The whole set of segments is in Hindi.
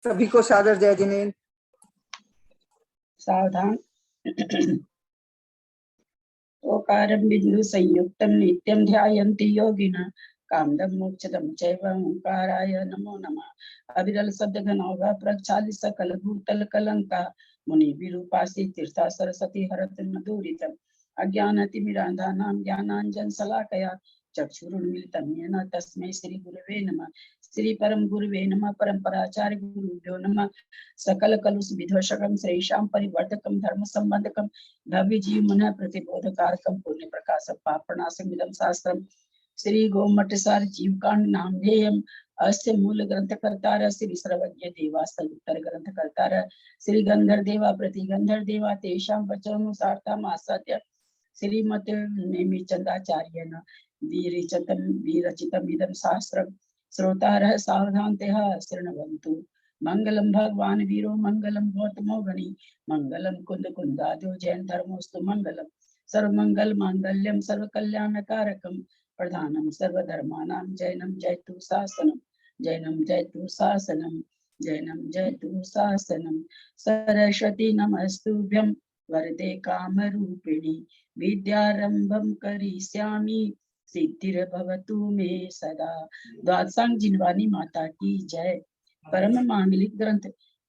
सभी को सादर जय जिनेन्द्र। सावधान। ओकारं बिंदु संयुक्तं नित्यं ध्यायन्ति योगिनः कामदं मोक्षदं चैव ओंकाराय नमो नमः। अविरल शब्द घनौघ प्रक्षालित सकल भूतल कलंका मुनि विरूपासी तीर्था सरस्वती हरत मधुरितम् अज्ञानतिमिरान्धानां ज्ञानाञ्जन शलाकया चक्षुरुन्मीलितं येन तस्मै श्री गुरवे नमः। श्री परम गुरुवे नमः। परम्पराचार्य गुरुभ्यो नमः। सकल कलुष विध्वंसकं श्रेषां परिवर्तकं धर्म संबंधकं भव्य जीव मन प्रतिबोधकारकं पुण्य प्रकाशं पापनाशमिदं शास्त्रं श्री गोमठसार जीवकांड नामधेयम् अस्य मूल ग्रंथकर्तार श्री सर्वज्ञ देवास्त्र उत्तर ग्रंथकर्तार श्री गंधर देवा प्रति गंधर देवा तेषां वचनानुसारताम् आसाद्य श्रीमते नेमिचंदाचार्येण विरचितम् इदं शास्त्रं श्रोतारः सावधानतः शृण्वन्तु। मंगलम भगवान वीरो मंगलम गौतमो गणि मंगलम कुंद कुंदादो जैन धर्मोस्तु मंगलम सर्वमंगल मांगल्यम सर्वकल्याणकारकम प्रधानम सर्वधर्मानां जैनम जयतु शासनम जैनम जयतु शासनम जैनम जयतु शासनम। सरस्वती नमस्तुभ्यं वरदे कामरूपिणी विद्यारंभं करिष्यामि सिद्धिर्भवतु मे सदा। द्वादशांग जिनवानी माता की जय। परम मांगलिक ग्रंथ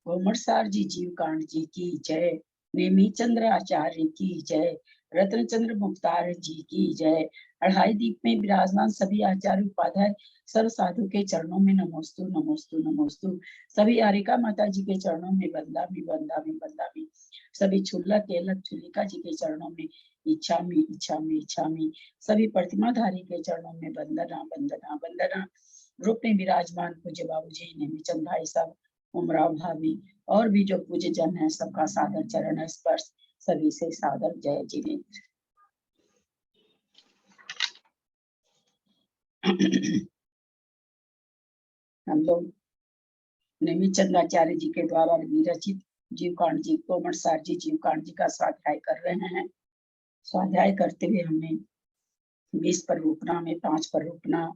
गोमठसार जी जीवकांड जी की जय। नेमी चंद्र आचार्य की जय। रत्नचंद्र मुक्तार जी की जय। अढ़ाई दीप में विराजमान सभी आचार्य उपाध्याय सर्व साधु के चरणों में नमोस्तु नमोस्तु नमोस्तु। सभी आरिका माता जी के चरणों में वंदामि वंदामि वंदामि। सभी छुल्लक केलक छुलिका जी के चरणों में इच्छामि इच्छामि इच्छामि। सभी प्रतिमाधारी के चरणों में वंदना वंदना वंदना। ग्रुप में विराजमान पूज्य बाबू जी नेमीचंद भाई साहब उमराव भाभी और भी जो पूज्य जन है सबका सादर चरण स्पर्श सभी से सादर जय जिनेन्द्र। हम लोग नेमीचंदाचार्य जी के द्वारा विरचित जीवकांड जी गोमठसार जी जीवकांड जी का स्वाध्याय कर रहे हैं। स्वाध्याय करते हुए हमने 20 पर रूपना में 5 पर रूपना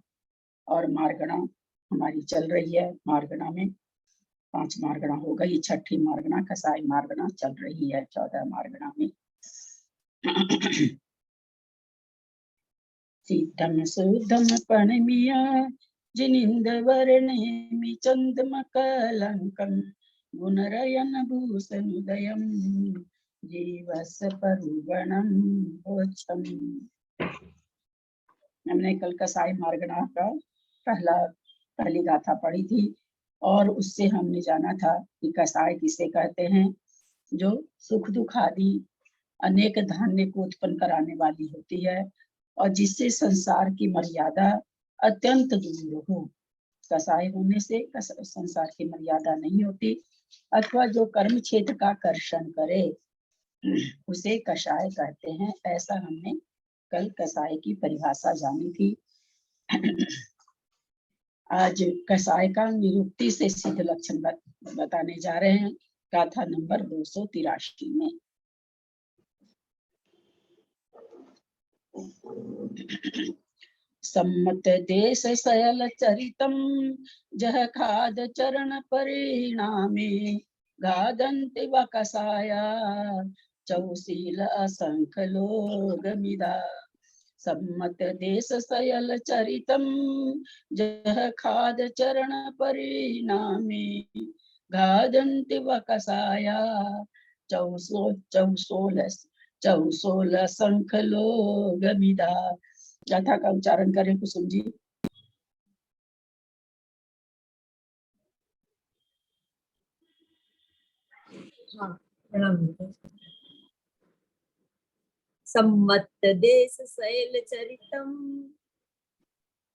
और मार्गणा हमारी चल रही है। मार्गणा में 5 मार्गणा हो गई, छठी मार्गणा कसाई मार्गणा चल रही है 14 मार्गणा में। सीतम सुदम पणमिया जिनिंद वर्णेमि चंदमकलंकं गुणरयन भूषणोदयं जीवस परुगणं भोजम। हमने कल कसाई मार्गणा का पहली गाथा पढ़ी थी और उससे हमने जाना था कि कसाई किसे कहते हैं, जो सुख दुख आदि अनेक धान्य को उत्पन्न कराने वाली होती है और जिससे संसार की मर्यादा अत्यंत दूर हो। कसाई होने से संसार की मर्यादा नहीं होती अथवा जो कर्म क्षेत्र का कर्षण करे उसे कषाय कहते हैं। ऐसा हमने कल कसाई की परिभाषा जानी थी। आज कसाय का निरुक्ति से सिद्ध लक्षण बताने जा रहे हैं गाथा नंबर 283 में। सम्मत देश शयल चरितम जह खाद चरण परिणामे गादन्ति व कसाया चौशील असंख लोगमिदा। सम्मत देश शयल चरितम जह खाद चरण परिणामे गादन्ति व कसाया चौसोल संख लोगमिदा। गाथा का उच्चारण करें कुसुम जी। सम्मत देश शैल चरितम।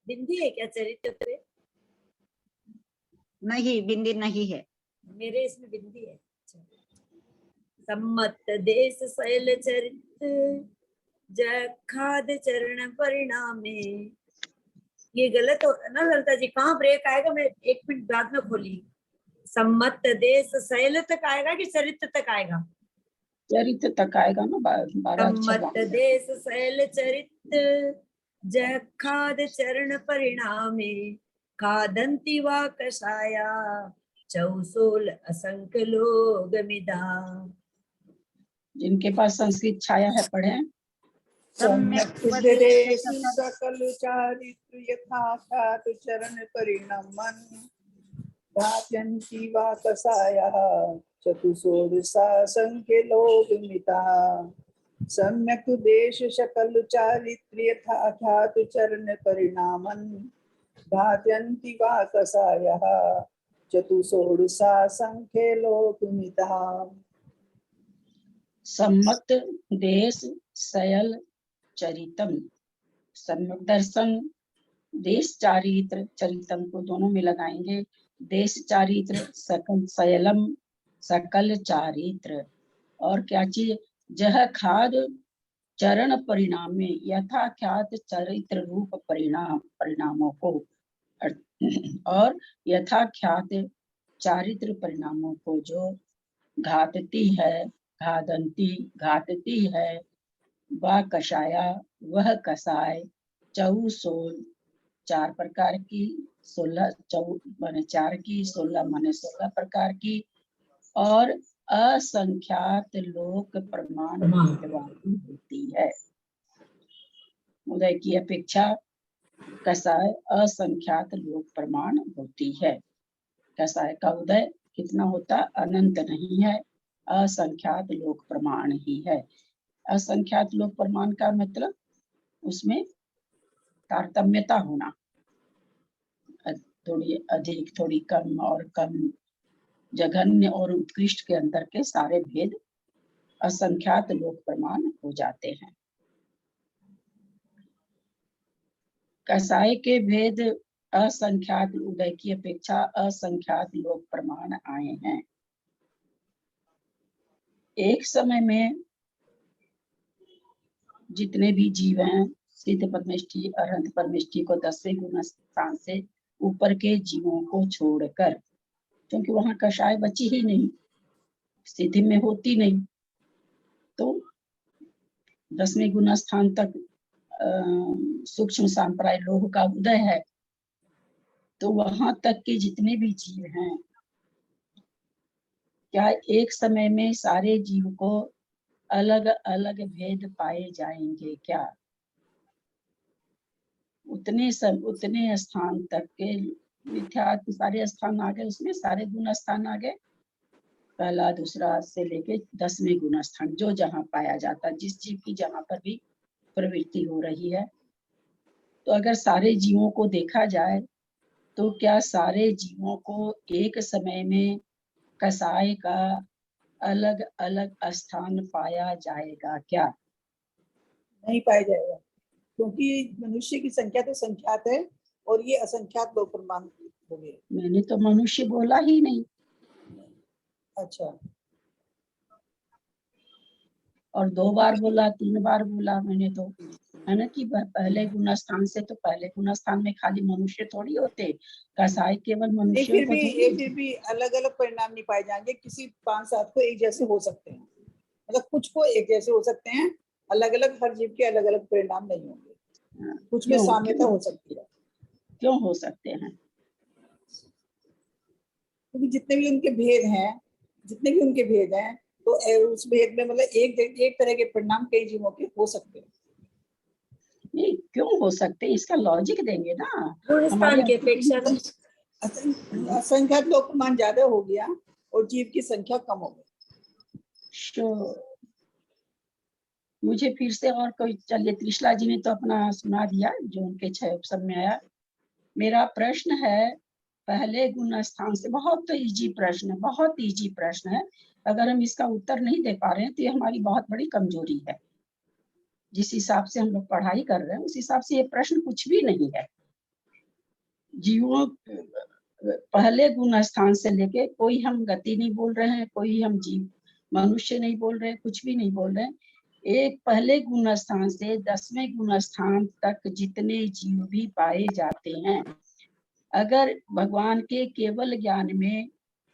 बिंदी है क्या चरित्र पे? नहीं, बिंदी नहीं है मेरे इसमें बिंदी है। सम्मत देश शैल चरित जय खाद चरण परिणामे। ये गलत हो ना ललिता जी? कहाँ ब्रेक आएगा? मैं 1 मिनट बाद में खोली। सम्मत देश शैल तक आएगा कि चरित्र तक आएगा? चरित्र तक आएगा ना। सम्मत देश शैल चरित जय खाद चरण परिणामे खादन्ति वा कषाया चौसोल असंख्य लोग मिदा। जिनके पास संस्कृत छाया है पढ़े। सम्यक् उपदेश सकल चारित्र यथा ख्यात चरण परिणमन भात्यन्ति वा कसायः चतुषोदशा संख्य लोक मिता। सम्यक् उपदेश सकल चारित्र यथा ख्यात चरण परिणामन भात्यन्ति वा कसायः चतुषोदशा संख्य लोक मिता। सम्मत देश सयल चरितम। सम्यक दर्शन देश चारित्र चरितम को दोनों में लगाएंगे। देश चारित्र सकल सयलम सकल चारित्र। और क्या चीज, जह खाद चरण परिणाम में यथा ख्यात चरित्र रूप परिणामों को और यथा ख्यात चारित्र परिणामों को जो घातती है घातती है वा कषाया वह कसाय चौसोल 4 प्रकार की 16 माने 4 की 16 माने 16 प्रकार की और असंख्यात लोक प्रमाण वाली होती है। उदय की अपेक्षा कसाय असंख्यात लोक प्रमाण होती है। कसाय का उदय कितना होता, अनंत नहीं है, असंख्यात लोक प्रमाण ही है। असंख्यात लोक प्रमाण का मतलब उसमें तारतम्यता होना, थोड़ी अधिक थोड़ी कम और कम, जघन्य और उत्कृष्ट के अंदर के सारे भेद असंख्यात लोक प्रमाण हो जाते हैं। कसाय के भेद असंख्यात, उदय की अपेक्षा असंख्यात लोक प्रमाण आए हैं। एक समय में जितने भी जीव हैं, सिद्ध परमेष्टि अरहंत परमेष्टि को 10वें गुण स्थान से ऊपर के जीवों को छोड़कर, क्योंकि वहां कषाय बची ही नहीं, स्थिति में होती नहीं, तो 10वें गुण स्थान तक सूक्ष्म सांप्राय लोह का उदय है। तो वहां तक के जितने भी जीव हैं, क्या एक समय में सारे जीव को अलग अलग भेद पाए जाएंगे क्या? उतने स्थान तक के मिथ्या सारे स्थान आ गए, उसमें सारे गुण स्थान आ गए, पहला दूसरा से लेके 10वें गुण स्थान, जो जहाँ पाया जाता, जिस जीव की जहाँ पर भी प्रवृत्ति हो रही है। तो अगर सारे जीवों को देखा जाए तो क्या सारे जीवों को एक समय में कसाय का अलग अलग स्थान पाया जाएगा क्या? नहीं पाया जाएगा, क्योंकि मनुष्य की संख्या तो संख्यात है और ये असंख्यात लोक प्रमाण हो गए। मैंने तो मनुष्य बोला ही नहीं। अच्छा, और 2 बार बोला, 3 बार बोला मैंने तो, है ना, कि पहले गुण स्थान से, तो पहले गुण स्थान में खाली मनुष्य थोड़ी होते, कसाय केवल मनुष्य फिर को भी अलग अलग परिणाम नहीं पाए जाएंगे। किसी 5-7 को एक जैसे हो सकते हैं, मतलब कुछ को एक जैसे हो सकते हैं, अलग अलग हर जीव के अलग अलग परिणाम नहीं होंगे। कुछ में साम्यता हो सकती है। क्यों हो सकते हैं? क्योंकि जितने भी उनके भेद हैं, तो उस भेद में मतलब एक तरह के परिणाम कई जीवों के हो सकते हैं। नहीं, क्यों हो सकते, इसका लॉजिक देंगे ना। गुणस्थान की अपेक्षा असंख्यात लोक प्रमाण ज्यादा हो गया और जीव की संख्या कम हो गई। मुझे फिर से और कोई, चलिए त्रिशला जी ने तो अपना सुना दिया जो उनके 6 उपसम में आया। मेरा प्रश्न है पहले गुण स्थान से, बहुत इजी प्रश्न, बहुत इजी प्रश्न है। अगर हम इसका उत्तर नहीं दे पा रहे हैं तो ये हमारी बहुत बड़ी कमजोरी है। जिस हिसाब से हम लोग पढ़ाई कर रहे हैं उस हिसाब से ये प्रश्न कुछ भी नहीं है। जीवों पहले गुण स्थान से लेके कोई हम गति नहीं बोल रहे हैं, कोई हम जीव मनुष्य नहीं बोल रहे, कुछ भी नहीं बोल रहे हैं। एक पहले गुण स्थान से 10वें गुण स्थान तक जितने जीव भी पाए जाते हैं, अगर भगवान के केवल ज्ञान में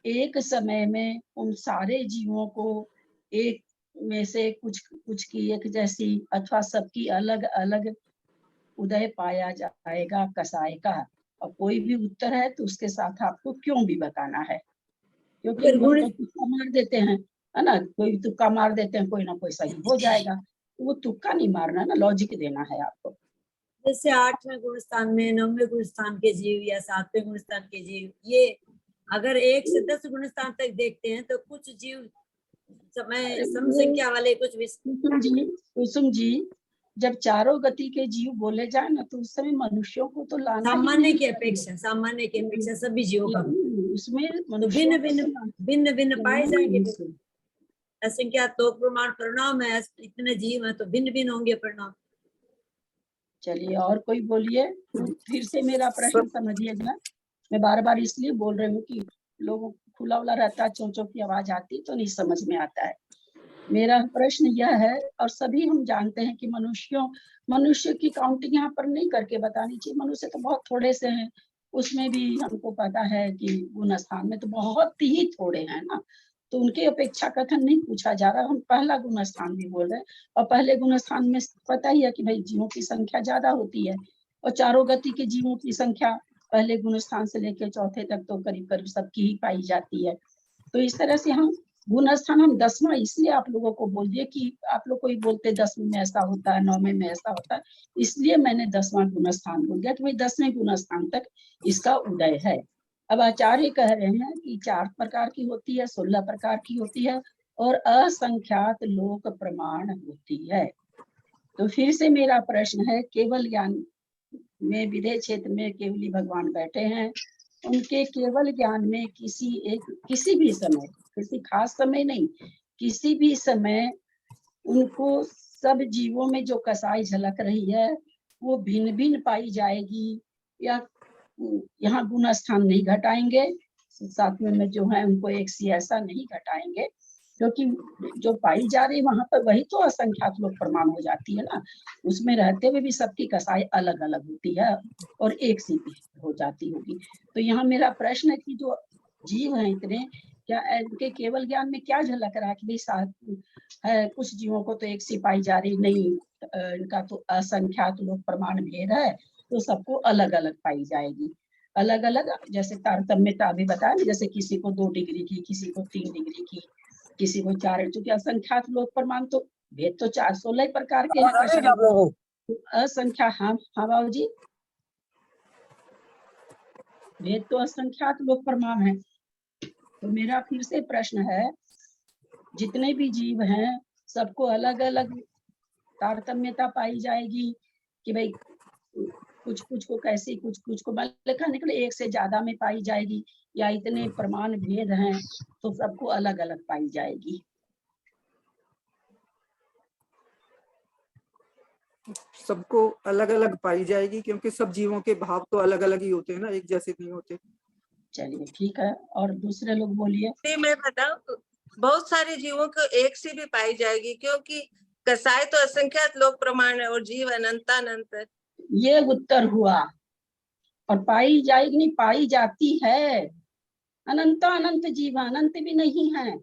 एक समय में उन सारे जीवों को एक में से कुछ की एक जैसी अथवा सबकी अलग अलग उदय पाया जाएगा कसाय का, और कोई भी उत्तर है तो उसके साथ आपको क्यों भी बताना है। क्योंकि फिर हम गुण तो तुक्का मार देते हैं, है ना, कोई तुक्का मार देते हैं, कोई ना कोई सही हो जाएगा। तो वो तुक्का नहीं मारना ना, लॉजिक देना है आपको। जैसे 8वें गुण स्थान में 9वें गुण स्थान के जीव या 7वें गुण स्थान के जीव, ये अगर 1 से 10 गुण स्थान तक देखते हैं तो कुछ जीव समय अरे सम वो संख्या वाले कुछ कुसुम जी, जब चारों गति के जीव बोले जाए ना, तो उस समय मनुष्यों को तो लाना ही सामान्य नहीं की चाहिए। अपेक्षा, सामान्य की अपेक्षा सभी जीवों का, उसमें तो मनुष्यों को तो भिन्न भिन्न पाए जाएंगे। लाना फिर असंख्यात तो प्रमाण परिणाम है, इतने जीव हैं तो भिन्न भिन्न होंगे परिणाम। चलिए और कोई बोलिए, फिर से मेरा प्रश्न समझिएगा। मैं बार बार इसलिए बोल रही हूँ कि लोगों को खुला उला रहता है, चोंचों की आवाज आती तो नहीं समझ में आता है। मेरा प्रश्न यह है, और सभी हम जानते हैं कि मनुष्य की काउंटिंग यहाँ पर नहीं करके बतानी चाहिए, मनुष्य तो बहुत थोड़े से हैं, उसमें भी हमको पता है कि गुण स्थान में तो बहुत ही थोड़े हैं ना, तो उनकी अपेक्षा कथन नहीं पूछा जा रहा। हम पहला गुण स्थान भी बोल रहे हैं, और पहले गुण स्थान में पता ही है कि भाई जीवों की संख्या ज्यादा होती है, और चारों गति के जीवों की संख्या पहले गुण स्थान से लेकर चौथे तक तो करीब करीब सबकी ही पाई जाती है। तो इस तरह से हम गुण स्थान हम 10वां इसलिए आप लोगों को बोल दिए कि आप लोग कोई बोलते 10वें में ऐसा होता है, 9वें में ऐसा होता है, इसलिए मैंने 10वां गुण स्थान बोल दिया कि भाई 10वें गुण स्थान तक इसका उदय है। अब आचार्य कह रहे हैं कि 4 प्रकार की होती है, 16 प्रकार की होती है, और असंख्यात लोक प्रमाण होती है। तो फिर से मेरा प्रश्न है, केवल ज्ञान में विधेय क्षेत्र में केवली भगवान बैठे हैं, उनके केवल ज्ञान में किसी भी समय, किसी खास समय नहीं, किसी भी समय उनको सब जीवों में जो कसाई झलक रही है वो भिन्न भिन्न पाई जाएगी, या यहाँ गुण स्थान नहीं घटाएंगे, 7वें में जो है उनको एक सी ऐसा नहीं घटाएंगे, क्योंकि जो पाई जा रही वहां पर वही तो असंख्यात लोग प्रमाण हो जाती है ना, उसमें रहते हुए भी सबकी कसाई अलग अलग होती है और एक सी हो जाती होगी। तो यहाँ मेरा प्रश्न है कि जो जीव है इतने, क्या इनके केवल ज्ञान में क्या झलक रहा है कि भाई साथ है, कुछ जीवों को तो एक सी पाई जा रही, नहीं इनका तो असंख्यात लोग प्रमाण भेद है, तो सबको अलग अलग पाई जाएगी। अलग अलग जैसे तारतम्यता अभी बताया, जैसे किसी को 2 डिग्री की, किसी को 3 डिग्री की, किसी को 4, क्योंकि असंख्यात लोग प्रमाण तो भेद तो 16 प्रकार के हैं। असंख्या हाँ बाबू जी, भेद तो असंख्यात लोग प्रमाण है। तो मेरा फिर से प्रश्न है, जितने भी जीव हैं सबको अलग अलग तारतम्यता पाई जाएगी कि भाई कुछ को कैसी, कुछ को कहने के लिए 1 से ज्यादा में पाई जाएगी, या इतने प्रमाण भेद हैं तो सबको अलग अलग पाई जाएगी। सबको अलग अलग पाई जाएगी, क्योंकि सब जीवों के भाव तो अलग अलग ही होते हैं ना, एक जैसे नहीं होते। चलिए ठीक है, और दूसरे लोग बोलिए। मैं बताऊं, बहुत सारे जीवों को एक सी भी पाई जाएगी, क्योंकि कसाई तो असंख्यात लोक प्रमाण है और जीव अनंतानंत है। ये उत्तर हुआ, और पाई जाएगी नहीं, पाई जाती है, अनंत अनंत जीव, अनंत भी नहीं है।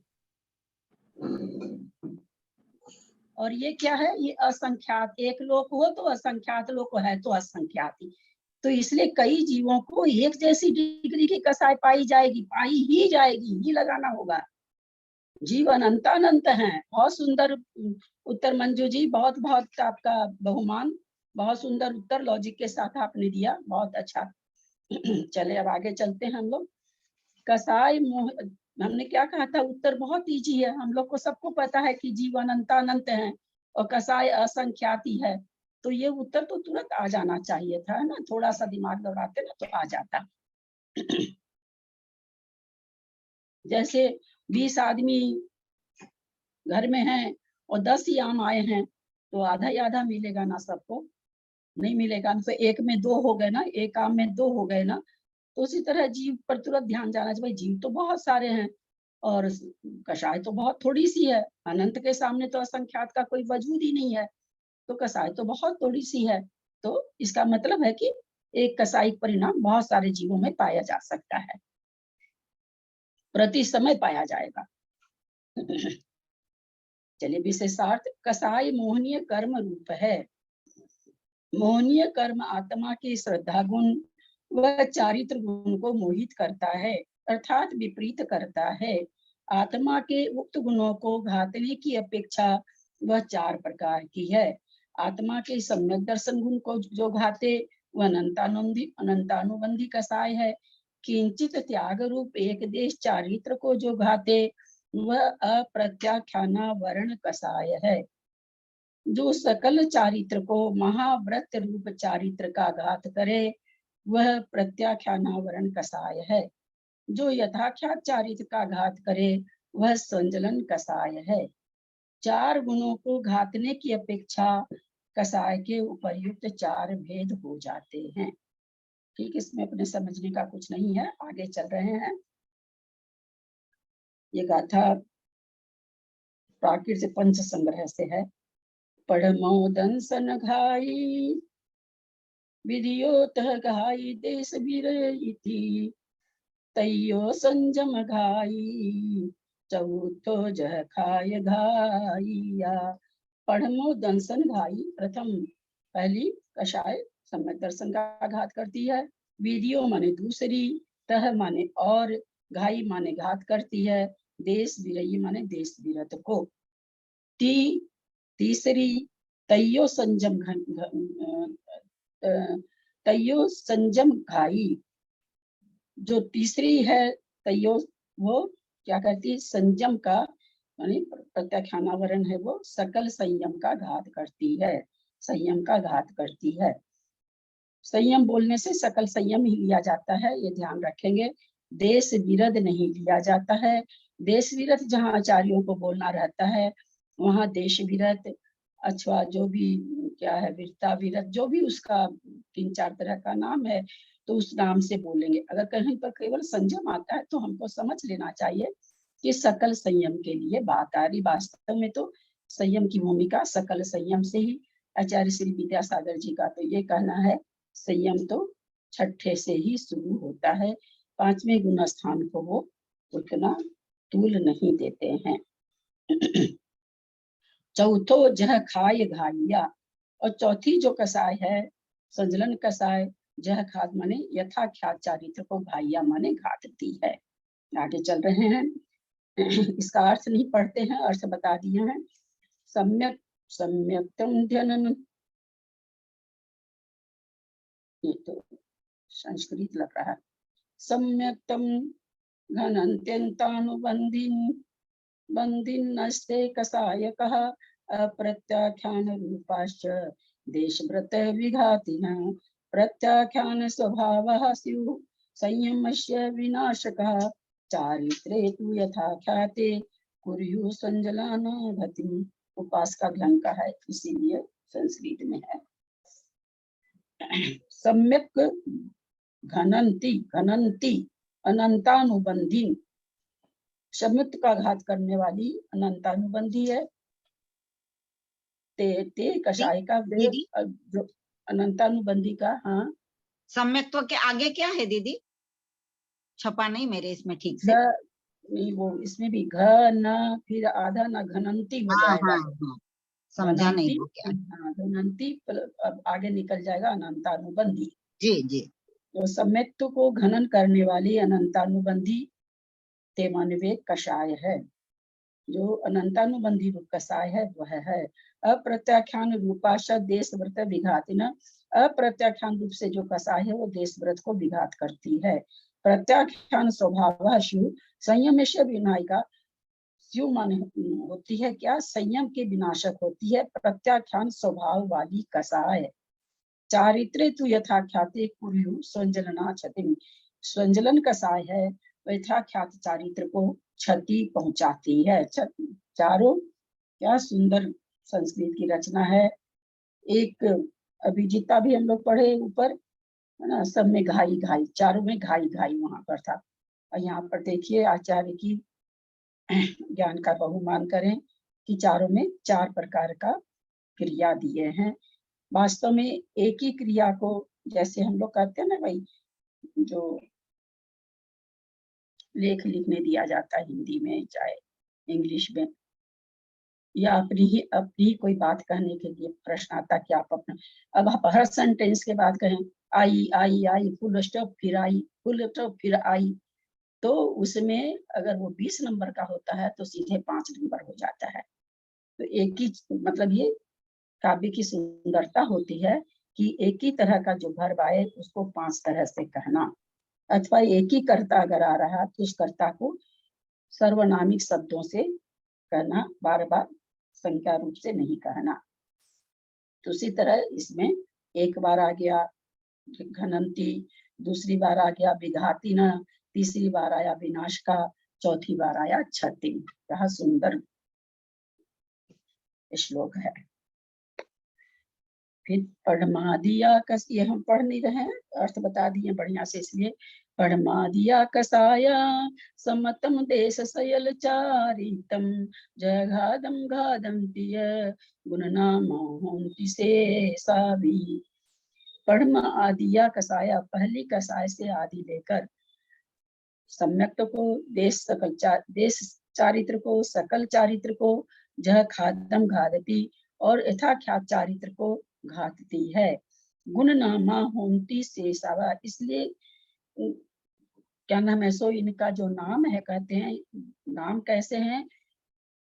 और ये क्या है, ये असंख्यात, एक लोक हो तो असंख्यात, लोक है तो असंख्यात ही, तो इसलिए कई जीवों को एक जैसी डिग्री की कसाई पाई जाएगी, पाई ही जाएगी, ही लगाना होगा। जीव अनंत अनंत है। बहुत सुंदर उत्तर मंजू जी, बहुत बहुत आपका बहुमान, बहुत सुंदर उत्तर लॉजिक के साथ आपने दिया, बहुत अच्छा। चले अब आगे चलते हैं हम लोग। कसाई मोह, हमने क्या कहा था, उत्तर बहुत इजी है, हम लोग को सबको पता है कि जीव अनंत अनंत है और कसाई असंख्याती है, तो ये उत्तर तो तुरंत आ जाना चाहिए था, है ना, थोड़ा सा दिमाग दौड़ाते ना तो आ जाता। जैसे 20 आदमी घर में हैं और 10 ही आम आए हैं, तो आधा ही आधा मिलेगा ना सबको, नहीं मिलेगा ना, तो 1 में 2 हो गए ना, 1 आम में 2 हो गए ना। तो उसी तरह जीव पर तुरंत ध्यान जाना चाहिए, भाई जीव तो बहुत सारे हैं और कसाई तो बहुत थोड़ी सी है, अनंत के सामने तो असंख्यात का कोई वजूद ही नहीं है, तो कसाई तो बहुत थोड़ी सी है। तो इसका मतलब है कि एक कसाई परिणाम बहुत सारे जीवों में पाया जा सकता है, प्रति समय पाया जाएगा। चलिए विशेषार्थ, कसाई मोहनीय कर्म रूप है। मोहनीय कर्म आत्मा की श्रद्धा गुण व चारित्र गुण को मोहित करता है, अर्थात विपरीत करता है। आत्मा के उक्त गुणों को घातने की अपेक्षा वह 4 प्रकार की है। आत्मा के सम्यक दर्शन गुण को जो घाते वह अनंतानुबंधी कसाय है। किंचित त्याग रूप एक देश चारित्र को जो घाते वह अप्रत्याख्याना वर्ण कसाय है। जो सकल चारित्र को महाव्रत रूप चारित्र का घात करे वह प्रत्याख्याना वर्ण कसाय है। जो यथाख्यात चारित्र का घात करे वह संजलन कसाय है। 4 गुणों को घातने की अपेक्षा कसाय के उपर्युक्त 4 भेद हो जाते हैं। ठीक, इसमें अपने समझने का कुछ नहीं है, आगे चल रहे हैं। ये गाथा प्राकृत पंच संग्रह से है। पढ़मो दंसन घाई विधियोत घाई देश बीरती तैयो संजम घाई चौथो जह खाय घाइया। पढ़मो दंसन घाई, प्रथम पहली कषाय सम्यक दर्शन का घात करती है। विधियो माने दूसरी, तह माने और, घाई माने घात करती है। देश विरयी माने देश विरत को। तीसरी तैयो संजम घाई, जो तीसरी है तैयो वो क्या करती है, संयम का यानी प्रत्याख्यानावरण है, वो सकल संयम का घात करती है, संयम का घात करती है। संयम बोलने से सकल संयम ही लिया जाता है, ये ध्यान रखेंगे। देश विरद नहीं लिया जाता है। देश विरत जहाँ आचार्यों को बोलना रहता है वहाँ देश विरत अथवा जो भी क्या है वीरता विरत, जो भी उसका 3-4 तरह का नाम है तो उस नाम से बोलेंगे। अगर कहीं पर केवल संयम आता है तो हमको समझ लेना चाहिए कि सकल संयम के लिए बात आ रही। वास्तव में तो संयम की भूमिका सकल संयम से ही, आचार्य श्री विद्यासागर जी का तो ये कहना है संयम तो छठे से ही शुरू होता है, 5वें गुण स्थान को वो उतना तूल नहीं देते हैं। चौथो जह खाय घाइया, और चौथी जो कसाय है संजलन कसाय, जह खाद माने यथाख्यात चारित्र को घाइया माने घातती है। आगे चल रहे हैं। इसका अर्थ नहीं पढ़ते हैं, अर्थ बता दिए हैं। सम्यक सम्यक्तम ध्यान, ये तो संस्कृत लग रहा है। सम्यक्तम बंदिन्नस्ते कसायकः अप्रत्याख्यान रूपाश्च देशव्रत विघातिनः प्रत्याख्यान स्वभावः स्युः संयमस्य विनाशकः चारित्रे तु यथा ख्याते कुर्युः संजलान गतिम्। उपास का ढंग का है, इसीलिए संस्कृत में है। सम्यक घनंती अनंतानुबंधी, सम्यक का घात करने वाली अनंतानुबंधी है। ते कषाय का जो अनंतानुबंधी का, हाँ सम्यक्त्व के आगे क्या है दीदी? छपा नहीं मेरे इसमें ठीक से। नहीं, वो इसमें भी घ फिर आधा न घनंती हो जाएगा। समझा नहीं वो क्या। हाँ, घनंती अब आगे निकल जाएगा अनंतानुबंधी। जी जी। तो सम्यक्त्व को घनन करने वाली अनंतानुबंधी ते मानवे कषाय है। जो अनंतानुबंधी रूप कषाय है वह है। अप्रत्याख्यान रूपाश देश व्रत विघातिन, अप्रत्याख्यान रूप से जो कषाय है वो देश व्रत को विघात करती है। प्रत्याख्यान स्वभाव शिव संयम से विनायिका, शिव मान होती है क्या, संयम के विनाशक होती है। प्रत्याख्यान स्वभाव वाली कषाय। चारित्रे तु यथाख्याते कुर्यु संजलना क्षति, संजलन कषाय है यथाख्यात चारित्र को क्षति पहुंचाती है। चारों क्या सुंदर संस्कृत की रचना है। एक अभी जितना भी हम लोग पढ़े ऊपर है ना, सब में घाई घाई, चारों में घाई घाई वहां पर था। और यहाँ पर देखिए आचार्य की ज्ञान का बहुमान करें कि चारों में 4 प्रकार का क्रिया दिए हैं। वास्तव में एक ही क्रिया को, जैसे हम लोग कहते हैं ना भाई, जो लेख लिखने दिया जाता है हिंदी में चाहे इंग्लिश में, या अपनी कोई बात कहने के लिए प्रश्न आता कि आप अपना, अब आप हर सेंटेंस के बाद कहें आई आई आई फुल स्टॉप फिर आई, फुल स्टॉप फिर आई, तो उसमें अगर वो 20 नंबर का होता है तो सीधे 5 नंबर हो जाता है। तो एक ही मतलब ये काव्य की सुंदरता होती है कि एक ही तरह का जो वर्ब आए उसको 5 तरह से कहना, अथवा एक ही कर्ता अगर आ रहा तो उस कर्ता को सर्वनामिक शब्दों से कहना, बार बार संख्या रूप से नहीं कहना। तो उसी तरह इसमें एक बार आ गया घनंती, दूसरी बार आ गया विघाती न, तीसरी बार आया विनाश का, चौथी बार आया क्षति। यह सुंदर श्लोक है। फिर पढ़मादिया कस, ये हम पढ़ नहीं रहे हैं, अर्थ बता दिए बढ़िया से, इसलिए पढ़मादिया कसाया समतम देश सयल चारितम जयघादम घादम तिय गुणनामोंति से सावी। पढ़म आदिया कसाया, पहली कसाय से आदि लेकर, सम्यक्त को देश सकल देश चारित्र को, सकल चारित्र को, जह खादम घादती और यथाख्यात चारित्र को घातती है। गुण नामा होंती से सावा, इसलिए क्या नाम है सो इनका जो नाम है, कहते हैं नाम कैसे हैं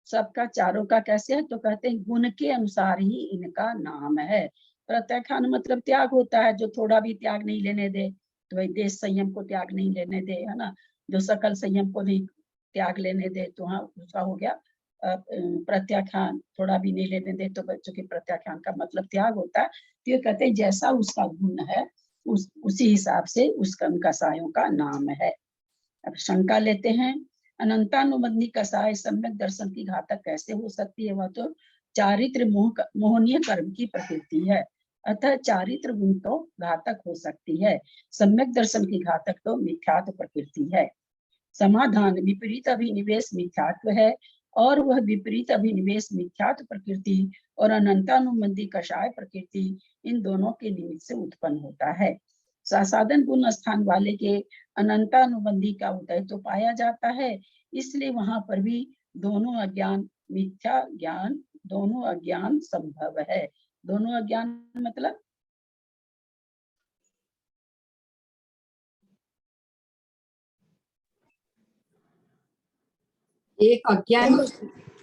सबका, चारों का कैसे है, तो कहते हैं गुण के अनुसार ही इनका नाम है। प्रत्याख्यान मतलब त्याग होता है, जो थोड़ा भी त्याग नहीं लेने दे, तो भाई देश संयम को त्याग नहीं लेने दे, है ना, जो सकल संयम को नहीं त्याग लेने दे, तो हाँ उसका हो गया प्रत्याख्यान। थोड़ा भी नहीं लेने दे तो बच्चों के प्रत्याख्यान का मतलब त्याग होता है। तो ये कहते हैं जैसा उसका गुण है उसी हिसाब से उसका कसायों का नाम है। अब शंका लेते हैं, अनंतानुबंधी कसाय सम्यक दर्शन की घातक कैसे हो सकती है? वह तो चारित्र मोहनीय कर्म की प्रकृति है, अतः चारित्र गुण तो घातक हो सकती है, सम्यक दर्शन की घातक तो मिथ्यात्व प्रकृति है। समाधान, विपरीत अभिनिवेश मिथ्यात्व है, और वह विपरीत अभिनिवेश मिथ्यात्व प्रकृति और अनंतानुबंधी कषाय प्रकृति, इन दोनों के निमित्त से उत्पन्न होता है। सासाधन गुण स्थान वाले के अनंतानुबंधी का उदय तो पाया जाता है, इसलिए वहां पर भी दोनों अज्ञान, मिथ्या ज्ञान, दोनों अज्ञान संभव है। दोनों अज्ञान मतलब एक अज्ञान,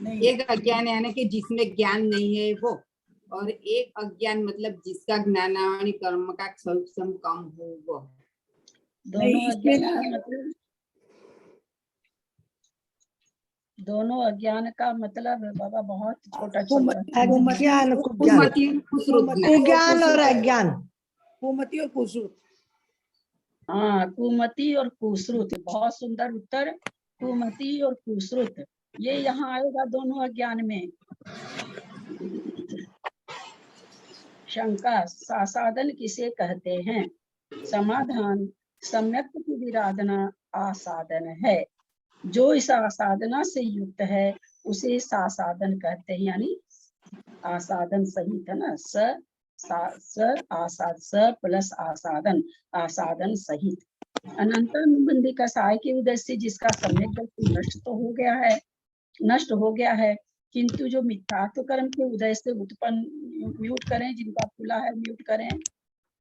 नहीं, एक अज्ञान यानी कि जिसमें ज्ञान नहीं है वो, और एक अज्ञान मतलब जिसका ज्ञानावनी कर्म का सम कम हो वो। दोनों अज्ञान का मतलब, दोनों अज्ञान का मतलब बाबा बहुत छोटा छोटा, अज्ञान ज्ञान और अज्ञान, कुमति और कुश्रुत। हाँ, कुमति और कुश्रुत, बहुत सुंदर उत्तर। कुमति और कुश्रुत ये यहाँ आएगा दोनों अज्ञान में। शंका, सासाधन किसे कहते हैं? समाधान, सम्यक की विराधना आसाधन है, जो इस आसाधना से युक्त है उसे सासाधन कहते हैं, यानी आसाधन सहित है ना, स प्लस आसाधन, आसाधन सहित। अनंतानुबंधी कसाय के उदय से जिसका सम्यक दर्शन नष्ट तो हो गया है, नष्ट हो गया है, किंतु जो मिथ्यात्व कर्म के उदय से उत्पन्न, म्यूट करें जिनका खुला है, म्यूट करें,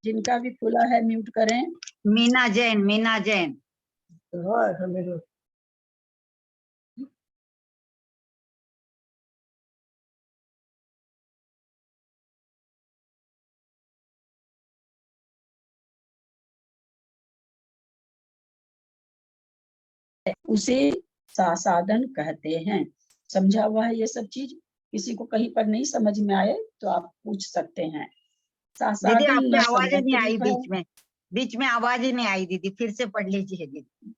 जिनका भी खुला है म्यूट करें। मीना जैन, मीना जैन। उसे सासाधन कहते हैं। समझा हुआ है ये सब चीज? किसी को कहीं पर नहीं समझ में आए तो आप पूछ सकते हैं। दीदी सासाधन आपकी न आवाज ही नहीं सम्यक आई, रूप है। बीच में आवाज ही नहीं आई दीदी, फिर से पढ़ लीजिए दीदी।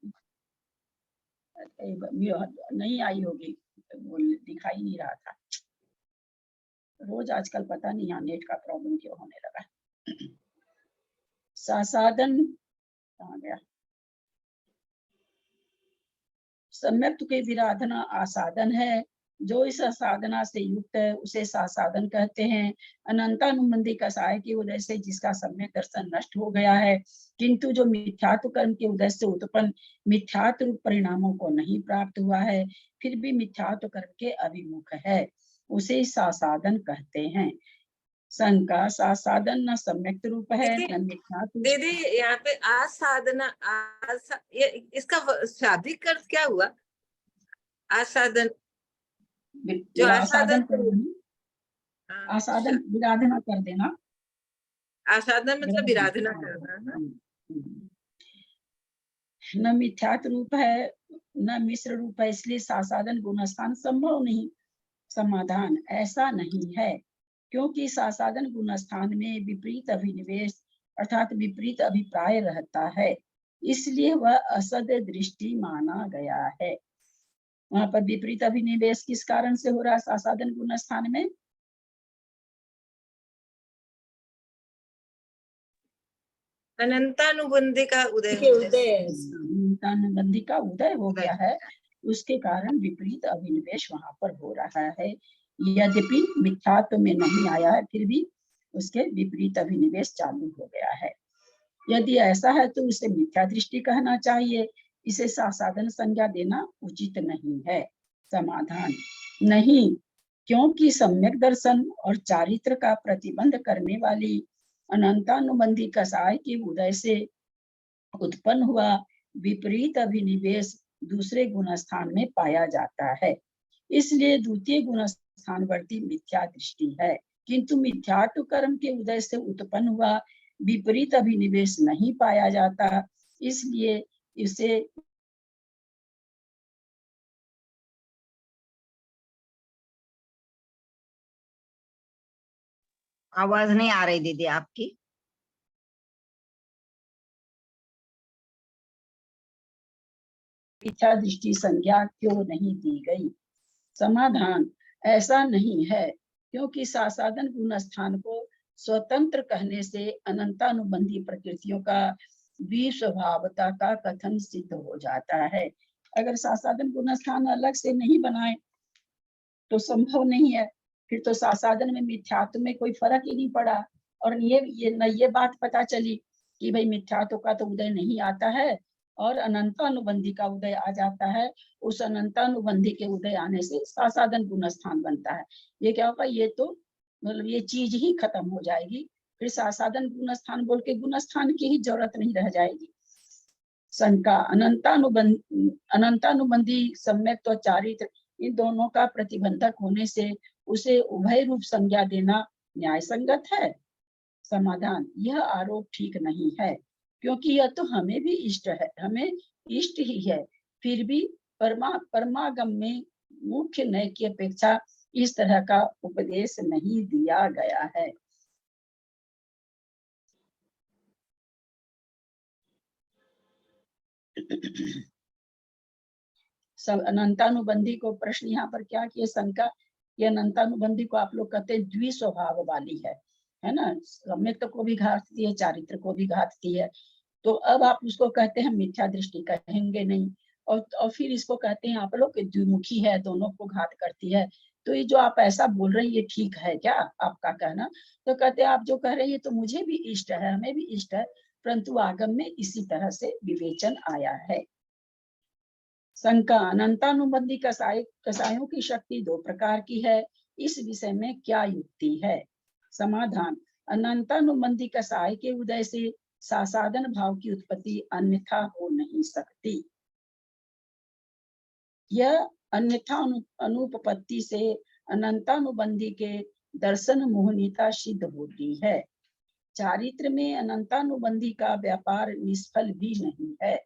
नहीं आई होगी, वो दिखाई नहीं रहा था। रोज आजकल पता नहीं यहाँ नेट का प्रॉब्लम क्यों होने लगा। सासाधन कहाँ गया? सम्यक की विराधना आसाधन है, जो इस साधना से युक्त है उसे सासाधन कहते हैं। अनंतानुबंधी कसाय की उदय से जिसका सम्यक दर्शन नष्ट हो गया है, किंतु जो मिथ्यात्व कर्म के उदय से उत्पन्न मिथ्यात्व रूप परिणामों को नहीं प्राप्त हुआ है, फिर भी मिथ्यात्व कर्म के अभिमुख है, उसे सासाधन कहते हैं। शंका साधन न सम्यक रूप है दीदी, न मिथ्या दीदी यहाँ पे आसाधना ये इसका शाब्दिक अर्थ क्या हुआ? आसाधन जो आसाधन आसाधन कर देना, आसाधन विराधना कर देना, आसाधन मतलब विराधना हाँ, करना। न मिथ्यात रूप है न मिश्र रूप है, इसलिए सासाधन गुणस्थान संभव नहीं। समाधान, ऐसा नहीं है, क्योंकि सासाधन गुणस्थान में विपरीत अभिनिवेश अर्थात विपरीत अभिप्राय रहता है, इसलिए वह असद दृष्टि माना गया है। वहां पर विपरीत अभिनिवेश किस कारण से हो रहा है सासाधन गुणस्थान में? अनंतानुबंधी का उदय अनंतानुबंधी का उदय हो गया है, उसके कारण विपरीत अभिनिवेश वहां पर हो रहा है। यद्यपि मिथ्यात्व में नहीं आया है, फिर भी उसके विपरीत अभिनिवेश चालू हो गया है। यदि ऐसा है तो उसे मिथ्या दृष्टि कहना चाहिए, इसे सासाधन संज्ञा देना उचित नहीं है। समाधान, नहीं, क्योंकि सम्यक दर्शन और चारित्र का प्रतिबंध करने वाली अनंतानुबंधी कसाय के उदय से उत्पन्न हुआ विपरीत अभिनिवेश दूसरे गुणस्थान में पाया जाता है, इसलिए द्वितीय गुणस्थानवर्ती मिथ्या दृष्टि है। किंतु मिथ्यात्व कर्म के उदय से उत्पन्न हुआ विपरीत अभिनिवेश नहीं पाया जाता, इसलिए इसे आवाज नहीं आ रही दीदी आपकी। मिथ्या दृष्टि संज्ञा क्यों नहीं दी गई? समाधान, ऐसा नहीं है, क्योंकि सासाधन गुणस्थान को स्वतंत्र कहने से अनंतानुबंधी प्रकृतियों का विस्वभावता का कथन सिद्ध हो जाता है। अगर सासाधन गुणस्थान अलग से नहीं बनाए तो संभव नहीं है, फिर तो सासाधन में मिथ्यात्व में कोई फर्क ही नहीं पड़ा। और ये बात पता चली कि भाई मिथ्यात्व का तो उदय नहीं आता है और अनंतानुबंधी का उदय आ जाता है। उस अनंतानुबंधी के उदय आने से सासाधन गुणस्थान बनता है। ये क्या होगा, ये तो मतलब ये चीज ही खत्म हो जाएगी, फिर सासाधन गुणस्थान बोल के गुणस्थान की ही जरूरत नहीं रह जाएगी। शंका, अनंतानुबंधी सम्यक तो चारित्र इन दोनों का प्रतिबंधक होने से उसे उभय रूप संज्ञा देना न्याय संगत है। समाधान, यह आरोप ठीक नहीं है, क्योंकि यह तो हमें भी इष्ट है, हमें इष्ट ही है, फिर भी परमागम में मुख्य नय की अपेक्षा इस तरह का उपदेश नहीं दिया गया है। सब अनंतानुबंधी को प्रश्न यहाँ पर क्या किए, शंका, ये अनंतानुबंधी को आप लोग कहते हैं द्विस्वभाव वाली है ना, सम्यक को भी घातती है, चारित्र को भी घातती है। तो अब आप उसको कहते हैं मिथ्या दृष्टि, कहेंगे नहीं। और फिर इसको कहते हैं आप लोग द्विमुखी है, दोनों को घात करती है। तो ये जो आप ऐसा बोल रहे हैं ये ठीक है क्या आपका कहना? तो कहते हैं आप जो कह रहे हैं ये तो मुझे भी इष्ट है, हमें भी इष्ट है, परंतु आगम में इसी तरह से विवेचन आया है। शंका, अनंतानुबंधी कसायों की शक्ति दो प्रकार की है, इस विषय में क्या युक्ति है? समाधान, अनंतानुबंधी कसाय के उदय से सासाधन भाव की उत्पत्ति अन्यथा हो नहीं सकती। यह अन्यथा अनुपपत्ति से अनंतानुबंधी के दर्शन मोहनीता सिद्ध होती है। चारित्र में अनंतानुबंधी का व्यापार निष्फल भी नहीं है,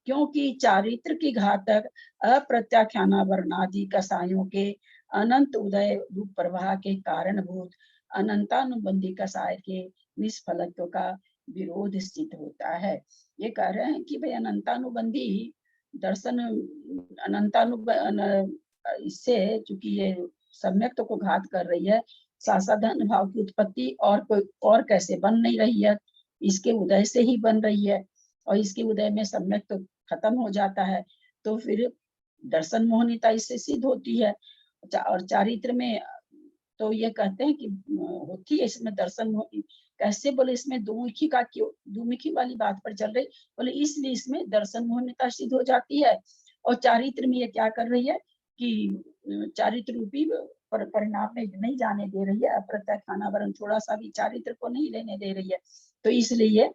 क्योंकि चारित्र की घातक अप्रत्याख्याना वर्णादि कसायों के अनंत उदय रूप प्रवाह के कारणभूत अनंतानुबंधी कसाय के निष्फलत्व का विरोध सिद्ध होता है। ये कह रहे हैं कि भाई अनंतानुबंधी दर्शन इससे चूंकि ये सम्यक को घात कर रही है, सासाधन भाव की उत्पत्ति और कोई और कैसे बन नहीं रही है, इसके उदय से ही बन रही है, और इसके उदय में सम्यक तो खत्म हो जाता है, तो फिर दर्शन मोहनीता इससे सिद्ध होती है। और चारित्र में तो ये कहते हैं कि होती है इसमें दर्शन कैसे, बोले इसमें दुमुखी का क्यों, दुमुखी वाली बात पर चल रही, बोले इसलिए इसमें दर्शन मोहनीता सिद्ध हो जाती है। और चारित्र में ये क्या कर रही है कि चारित्र रूपी परिणाम में नहीं जाने दे रही है, अप्रत्याख्यानावरण थोड़ा सा भी चारित्र को नहीं लेने दे रही है, तो इसलिए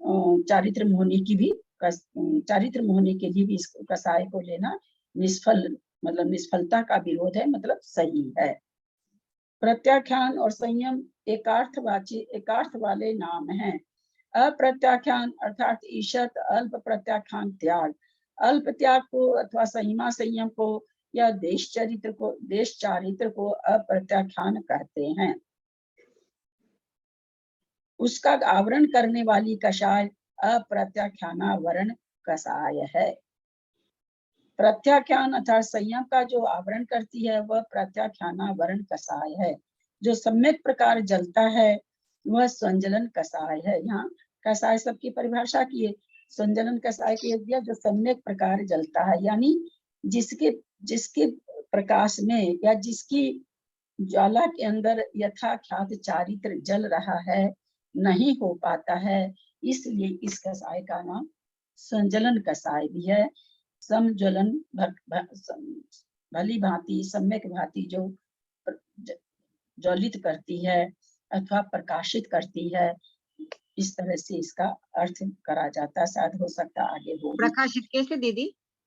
चारित्र मोहनी की भी चारित्र मोहनी के लिए भी इस कसाय को लेना निष्फल, मतलब निष्फलता का विरोध है, मतलब सही है। प्रत्याख्यान और संयम एकार्थ वाले नाम हैं। अप्रत्याख्यान अर्थात ईशत, अल्प प्रत्याख्यान त्याग, अल्प त्याग को अथवा संयमा संयम को या देश चारित्र को अप्रत्याख्यान कहते हैं। उसका आवरण करने वाली कषाय अप्रत्याख्यानावरण कषाय है। प्रत्याख्यान अर्थात संयम का जो आवरण करती है वह प्रत्याख्यानावरण कषाय है। जो सम्यक प्रकार जलता है वह संजलन कषाय है। यहाँ कषाय सबकी परिभाषा की है, संजलन कषाय की दिया जो सम्यक प्रकार जलता है, यानी जिसके प्रकाश में या जिसकी ज्वाला के अंदर यथाख्यात चारित्र जल रहा है, नहीं हो पाता है, इसलिए इस कषाय का नाम संजलन कषाय भी है। समज्वलन भली भांति सम्यक भांति जो ज्वलित करती है अथवा प्रकाशित करती है, इस तरह से इसका अर्थ करा जाता। शायद हो सकता आगे हो। प्रकाशित कैसे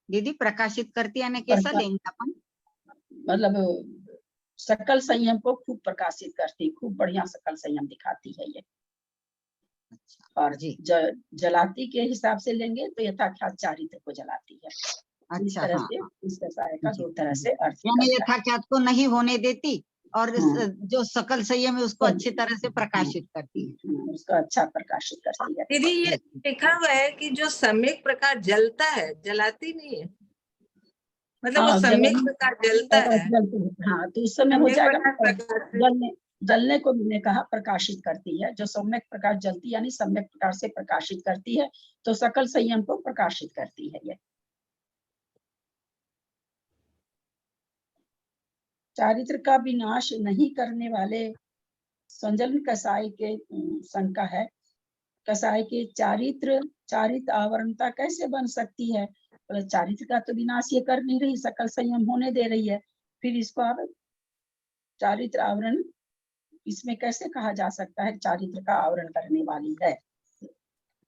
दीदी प्रकाशित करती यानी कैसा लेंगे अपन? मतलब सकल संयम को खूब प्रकाशित करती, खूब बढ़िया सकल संयम दिखाती है ये। और जलाती के हिसाब से लेंगे तो यथाख्यात चारित्र को जलाती है। इस तरह से इस कषाय का दो तरह से अर्थ यानी यथाख्यात को नहीं होने देती और जो सकल संयम है उसको अच्छी तरह से प्रकाशित करती है, उसको अच्छा प्रकाशित करती है। दीदी ये लिखा हुआ है कि जो सम्यक प्रकार जलता है, जलाती नहीं है, मतलब वो सम्यक प्रकार जलता है। हाँ, तो उस समय हो जाएगा। जलने को मैंने कहा प्रकाशित करती है। जो सम्यक प्रकार जलती यानी सम्यक प्रकार से प्रकाशित करती है, तो सकल संयम को प्रकाशित करती है ये। चारित्र का विनाश नहीं करने वाले संजलन कषाय के शंका है। कषाय के चारित्र आवरणता कैसे बन सकती है? चारित्र का तो विनाश ये कर नहीं रही, सकल संयम होने दे रही है, फिर इसको अब चारित्र आवरण इसमें कैसे कहा जा सकता है चारित्र का आवरण करने वाली है?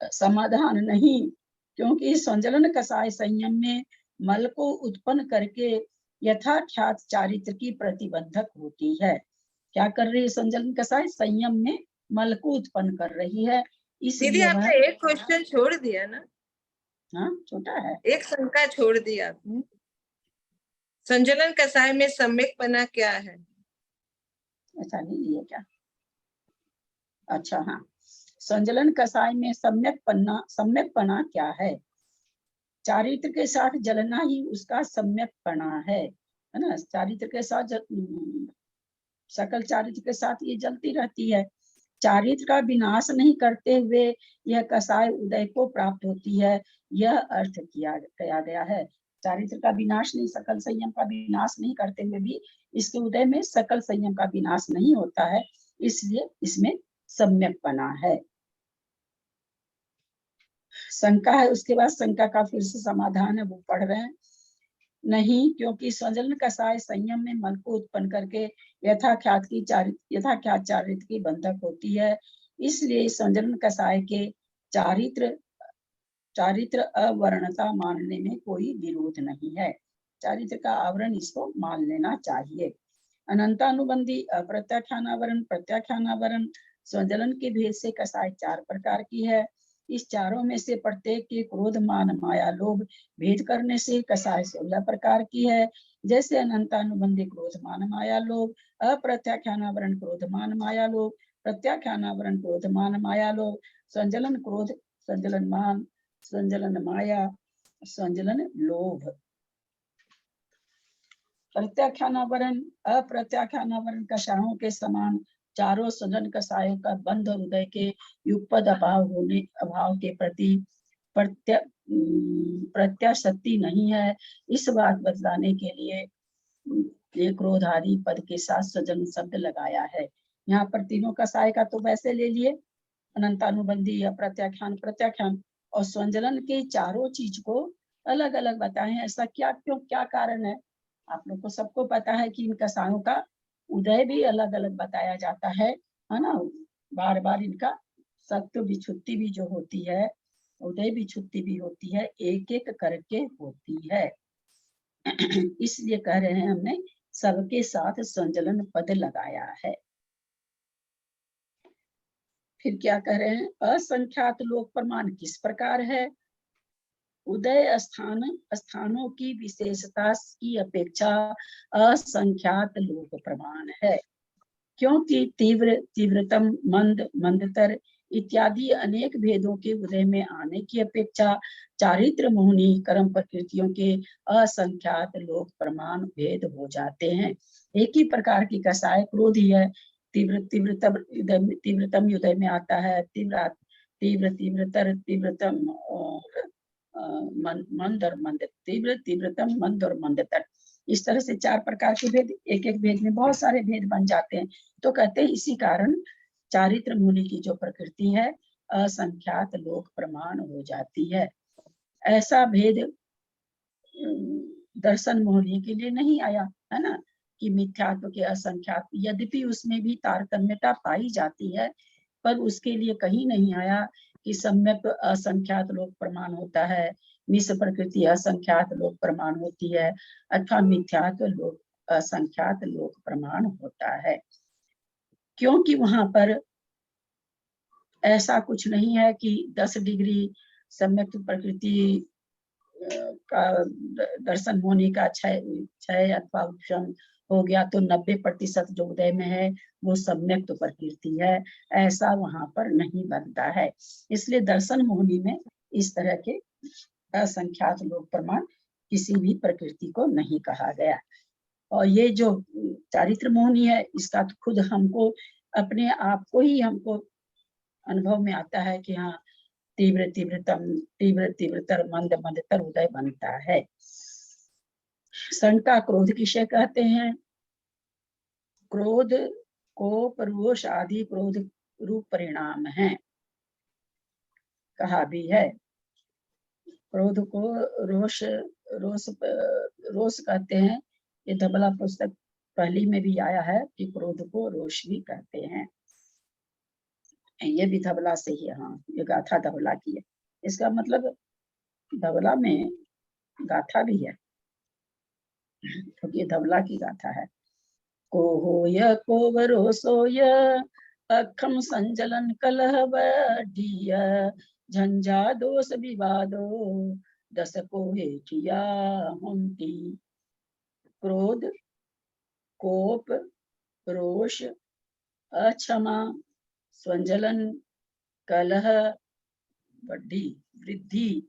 समाधान नहीं, क्योंकि संजलन कषाय संयम में मल को उत्पन्न करके यथाख्यात चारित्र की प्रतिबंधक होती है। क्या कर रही है संजलन कषाय? संयम में मल को उत्पन्न कर रही है। दीदी आपने एक क्वेश्चन छोड़ दिया ना? हाँ, छोटा है, एक शंका छोड़ दी आपने। संजलन कषाय में सम्यकपना क्या है? ऐसा नहीं लिया क्या? अच्छा हाँ, संजलन कषाय में सम्यकपना क्या है? चारित्र के साथ जलना ही उसका सम्यकपना है ना। चारित्र के साथ सकल चारित्र के साथ ये जलती रहती है। चारित्र का विनाश नहीं करते हुए यह कषाय उदय को प्राप्त होती है, यह अर्थ किया गया है। चारित्र का विनाश नहीं, सकल संयम का विनाश नहीं करते हुए भी इसके उदय में सकल संयम का विनाश नहीं होता है, इसलिए इसमें सम्यकपना है। शंका है, उसके बाद शंका का फिर से समाधान है, वो पढ़ रहे हैं। नहीं, क्योंकि संजलन कषाय संयम में मल को उत्पन्न करके यथाख्यात चारित्र की बंधक होती है, इसलिए संजलन कषाय के चारित्र अवर्णता मानने में कोई विरोध नहीं है। चारित्र का आवरण इसको मान लेना चाहिए। अनंतानुबंधी अप्रत्याख्यानावरण, प्रत्याख्यानावरण संजलन के भेद से कषाय 4 प्रकार की है। इस चारों में से प्रत्येक के क्रोध मान माया लोभ भेद करने से कषाय 16 प्रकार की है। जैसे अनंतानुबंधी क्रोध मान माया लोभ, अप्रत्याख्यानावरण क्रोध मान माया लोभ, प्रत्याख्यानावरण क्रोध मान माया लोभ, संजलन क्रोध, संजलन मान, संजलन माया, संजलन लोभ। प्रत्याख्यानावरण अप्रत्याख्यानावरण कषायों के समान चारों संजलन कषायों का बंध और उदय के युगपद अभाव के प्रति प्रत्याशक्ति नहीं है। इस बात बतलाने के लिए क्रोध आदि पद के साथ सजन शब्द लगाया है। यहाँ पर तीनों कषाय का तो वैसे ले लिए, अनंतानुबंधी या प्रत्याख्यान और संजलन के चारों चीज को अलग अलग बताए हैं। ऐसा क्या कारण है? आप लोग को सबको पता है कि इन कषायों का उदय भी अलग अलग बताया जाता है ना। बार बार इनका सत्व विच्छुत्ति भी जो होती है, उदय विच्छुत्ति भी होती है, एक एक करके होती है। इसलिए कह रहे हैं हमने सबके साथ संजलन पद लगाया है। फिर क्या कह रहे हैं, असंख्यात लोक प्रमाण किस प्रकार है। उदय स्थानों की विशेषता की अपेक्षा असंख्यात लोक प्रमाण है, क्योंकि तीव्रतम, मंद, मंदतर इत्यादि अनेक भेदों के उदय में आने की अपेक्षा चारित्र मोहनी कर्म प्रकृतियों के असंख्यात लोक प्रमाण भेद हो जाते हैं। एक ही प्रकार की कसाय क्रोध ही है, तीव्रतम उदय में आता है, तीव्रतर, तीव्रतम और मंद और मंद, तीव्रतम, मंद और मंदतर। इस तरह से 4 प्रकार के भेद, एक एक भेद में बहुत सारे भेद बन जाते हैं। तो कहते हैं इसी कारण चारित्र मुनि की जो प्रकृति है असंख्यात लोक प्रमाण हो जाती है। ऐसा भेद दर्शन मोहनी के लिए नहीं आया है ना, कि मिथ्यात्व के असंख्यात, यद्यपि उसमें भी तारतम्यता पाई जाती है, पर उसके लिए कहीं नहीं आया कि सम्यक असंख्यात लोक प्रमाण होता है, मिश्र प्रकृति असंख्यात लोक प्रमाण होती है, अथवा मिथ्यात्व लोक असंख्यात लोक प्रमाण होता है। क्योंकि वहां पर ऐसा कुछ नहीं है कि 10 डिग्री सम्यक प्रकृति का दर्शन होने का क्षय अथवा उपशम हो गया तो 90% जो उदय में है वो सम्यक तो प्रकृति है, ऐसा वहां पर नहीं बनता है। इसलिए दर्शन मोहनी में इस तरह के असंख्यात लोक प्रमाण किसी भी प्रकृति को नहीं कहा गया। और ये जो चारित्र मोहनी है इसका तो खुद हमको अपने आप को ही हमको अनुभव में आता है कि हाँ तीव्रतर, मंद मंदतर उदय बनता है। शंका क्रोध किसे कहते हैं। क्रोध कोप, रोष आदि क्रोध रूप परिणाम हैं, कहा भी है। क्रोध को रोष कहते हैं। ये धबला पुस्तक पहली में भी आया है कि क्रोध को रोष भी कहते हैं। ये भी धबला से ही, हाँ ये गाथा धबला की है। इसका मतलब धबला में गाथा भी है, क्योंकि धबला की गाथा है। को होय कोवरो सोय, अखम संजलन कलह बढ़िय, झंझा दोष विवादो, दस को हेठिया हुंती। क्रोध, कोप, रोष, अक्षमा, संजलन, कलह, वृद्धि,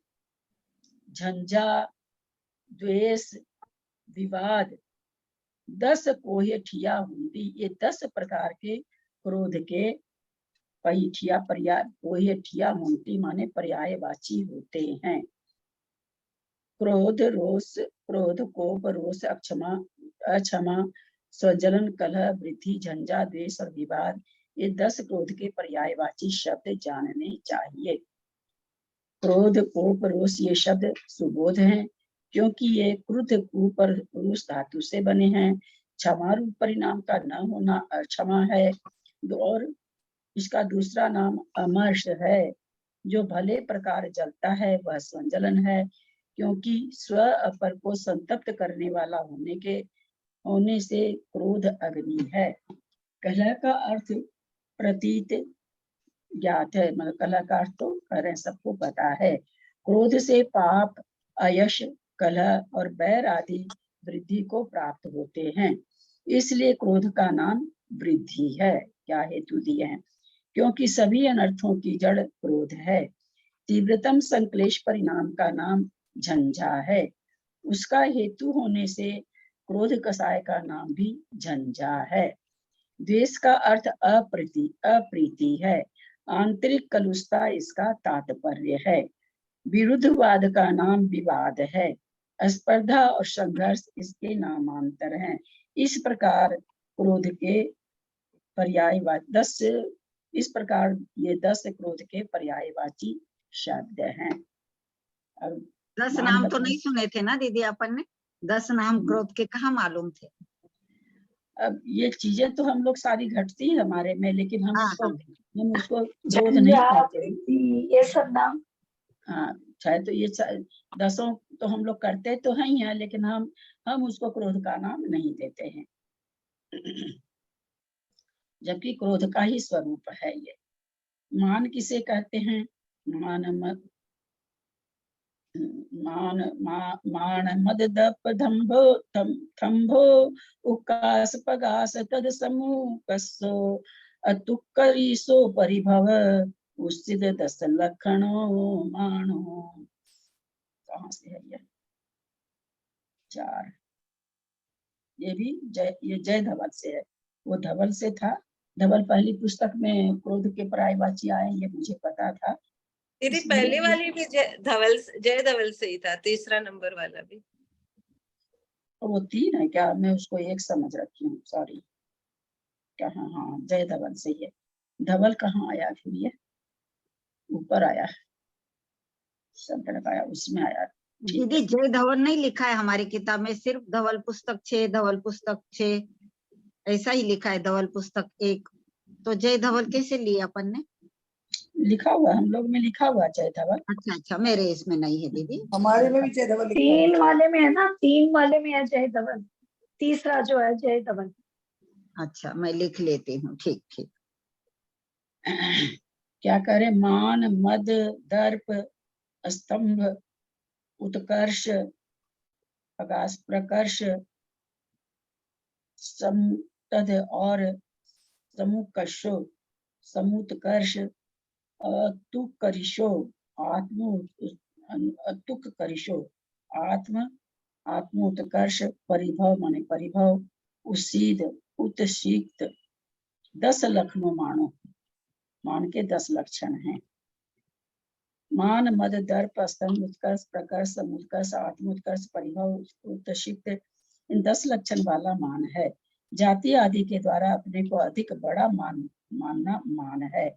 झंझा, द्वेष, विवाद, 10 कोहेठिया हुंदी। ये 10 प्रकार के क्रोध के पैठिया पर्याय, कोहेठिया हुंदी माने पर्यायवाची होते हैं। क्रोध, रोष, क्रोध, कोप, रोष, अक्षमा, संजलन, कलह, वृद्धि, झंझा, द्वेष और विवाद, ये 10 क्रोध के पर्यायवाची शब्द जानने चाहिए। क्रोध, कोप, रोष ये शब्द सुबोध हैं, क्योंकि ये क्रुद्ध कूप और रुष धातु से बने हैं। क्षमा रूप परिणाम का न होना अक्षमा है, और इसका दूसरा नाम अमर्ष है। जो भले प्रकार जलता है वह संजलन है, क्योंकि स्व अपर को संतप्त करने वाला होने से क्रोध अग्नि है। कलह का अर्थ प्रतीत ज्ञात है, मतलब कलह का अर्थ तो कह रहे हैं सबको पता है। क्रोध से पाप, अयश, कलह और बैर आदि वृद्धि को प्राप्त होते हैं, इसलिए क्रोध का नाम वृद्धि है। क्या हेतु दिए हैं, क्योंकि सभी अनर्थों की जड़ क्रोध है। तीव्रतम संक्लेश परिणाम का नाम झंझा है, उसका हेतु होने से क्रोध कसाय का नाम भी झंझा है। द्वेष का अर्थ अप्रीति है, आंतरिक कलुषता इसका तात्पर्य है। विरुद्धवाद का नाम विवाद है, स्पर्धा और संघर्ष इसके नामांतर हैं। इस प्रकार क्रोध के पर्यायवाची 10 क्रोध के पर्यायवाची शब्द हैं। 10 नाम तो नहीं सुने थे ना दीदी अपन ने, 10 नाम क्रोध के कहाँ मालूम थे। अब ये चीजें तो हम लोग सारी घटती है हमारे में, लेकिन हम हाँ, उसको क्रोध नहीं करते हैं। ये सब नाम हाँ, चाहे तो ये 10 तो हम लोग करते तो हैं ही हैं, लेकिन हम उसको क्रोध का नाम नहीं देते हैं। जबकि क्रोध का ही स्वरूप है ये। मान किसे कहते हैं? मान मद दप दंभो थंभो उकास पगास तद समूह कसो अतुक्करीसो परिभव उस्सिद 10 लक्षणो मानो। कहाँ से है ये? 4। ये भी ये जय धवल से है। वो धवल से था। धवल पहली पुस्तक में क्रोध के पर्यायवाची आए, ये मुझे पता था। दीदी पहले वाली भी जय धवल से ही था, तीसरा नंबर वाला भी। वो 3 है क्या? मैं उसको 1 समझ रखी हूँ, सॉरी। कहाँ? हाँ, जय धवल से ही है। धवल कहाँ आया फिर? ये ऊपर आया है, शब्द आया, उसमें आया। दीदी जय धवल नहीं लिखा है हमारी किताब में, सिर्फ धवल पुस्तक 6, धवल पुस्तक 6 ऐसा ही लिखा है, धवल पुस्तक 1। तो जय धवल कैसे लिए अपन ने? लिखा हुआ हम लोग में, लिखा हुआ जय धवल। अच्छा, मेरे इसमें नहीं है दीदी। हमारे में भी जय धवल लिखा है। 3 वाले में है ना, 3 वाले में है जय धवल, तीसरा जो है जय धवल। अच्छा, मैं लिख लेती हूँ। ठीक ठीक। क्या करे? मान मद दर्प स्तंभ उत्कर्ष प्रकाश प्रकर्ष समतद और समुकर्षो समुत्कर्ष अतुकरिशो अतुकरिशो आत्मोत्कर्ष परिभव माने परिभव उसीद उत्सिक्त 10 लक्षणों मानो। मान के 10 लक्षण हैं। मान मद दर्प स्तंभ उत्कर्ष प्रकर्ष समुत्कर्ष आत्मोत्कर्ष परिभव उत्सिक्त, इन 10 लक्षण वाला मान है। जाति आदि के द्वारा अपने को अधिक बड़ा मानना मान है।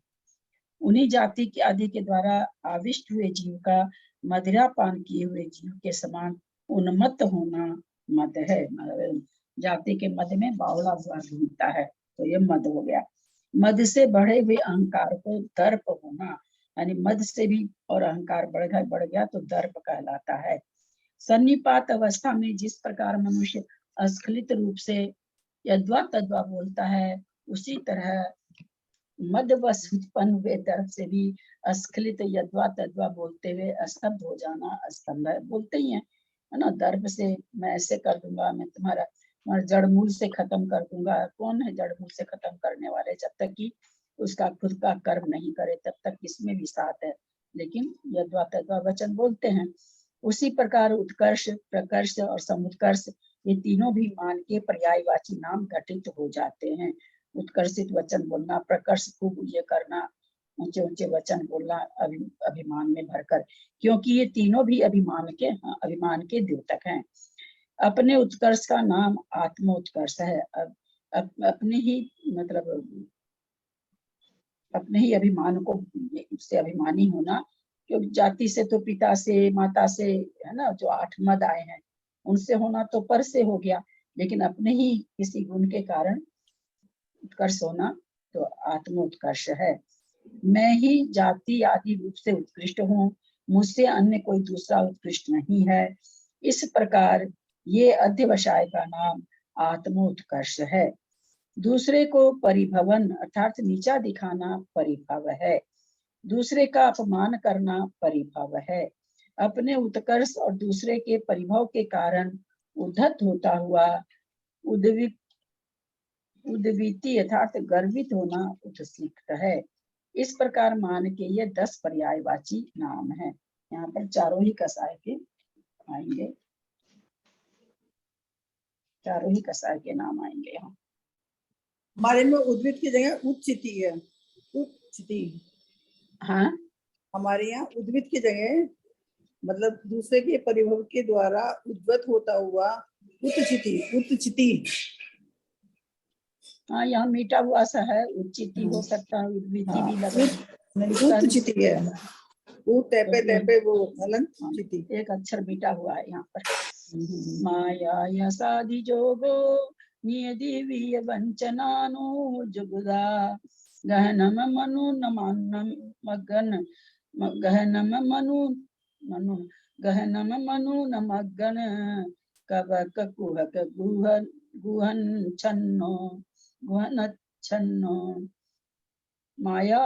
उन्हीं जाति के आदि के द्वारा आविष्ट हुए जीव का मदिरा पान किए हुए जीव के समान उन्मत्त होना मद है। जाति के मद में बावला हुआ घूमता है, तो ये मद हो गया। मद से बढ़े हुए अहंकार को दर्प होना, यानी मद से भी और अहंकार बढ़ गया तो दर्प कहलाता है। सन्निपात अवस्था में जिस प्रकार मनुष्य अस्खलित रूप से यद्वा तद्वा बोलता है, उसी तरह मदवश उत्पन्न हुए दर्प से भी अस्खलित यद्वा तद्वा बोलते हुए स्तब्ध हो जाना स्तंभ है। बोलते ही है ना, दर्प से मैं ऐसे कर दूंगा, मैं तुम्हारा जड़ मूल से खत्म कर दूंगा। कौन है जड़ मूल से खत्म करने वाले? जब तक कि उसका खुद का कर्म नहीं करे तब तक इसमें भी साथ है, लेकिन यद्वा तद्वा वचन बोलते हैं। उसी प्रकार उत्कर्ष प्रकर्ष और समुत्कर्ष ये तीनों भी मान के पर्यायवाची नाम घटित हो जाते हैं। उत्कर्षित वचन बोलना, प्रकर्ष खूब ये करना, ऊंचे ऊंचे वचन बोलना अभिमान में भरकर, क्योंकि ये तीनों भी अभिमान के द्योतक हैं। अपने उत्कर्ष का नाम आत्मोत्कर्ष है। अपने ही मतलब अपने ही अभिमान को से अभिमानी होना, क्योंकि जाति से तो पिता से माता से है ना, जो 8 मद आए हैं उनसे होना तो पर से हो गया, लेकिन अपने ही किसी गुण के कारण उत्कर्ष होना तो आत्मोत्कर्ष है। मैं ही जाति आदि रूप से उत्कृष्ट हूँ, मुझसे अन्य कोई दूसरा उत्कृष्ट नहीं है। इस प्रकार ये अध्यवसाय का नाम आत्मोत्कर्ष है। दूसरे को परिभवन अर्थात नीचा दिखाना परिभव है। दूसरे का अपमान करना परिभव है। अपने उत्कर्ष और दूसरे के परिभव के कारण उद्धत होता हुआ उद्वीति अर्थात गर्वित होना उत्सिक्त है। इस प्रकार मान के ये 10 पर्यायवाची नाम है। यहाँ पर चारों ही कसाय के आएंगे, चारों ही कसाय के नाम आएंगे यहाँ। हमारे में उद्भिद की जगह उच्चिति है। उच्चिति, हाँ, हमारे यहाँ उद्भिद की जगह मतलब दूसरे के परिभव के द्वारा उद्भत होता हुआ उत्चिति। उत्चिति, हाँ, यहाँ मीठा हुआ सा है, उच्चिति हो सकता है, उद्भिति भी लगा। उत्चिति है, तैपे वो हलन चिति, एक अक्षर मीठा हुआ है यहाँ पर। माया यसादि जोगो नियदिवीय वंचनानु जुगुदा गहनम मनु नमानम मगन गहनम मनु मनु गहनम मनु नमगन कवक कुहक गुहन गुहन छन्नो माया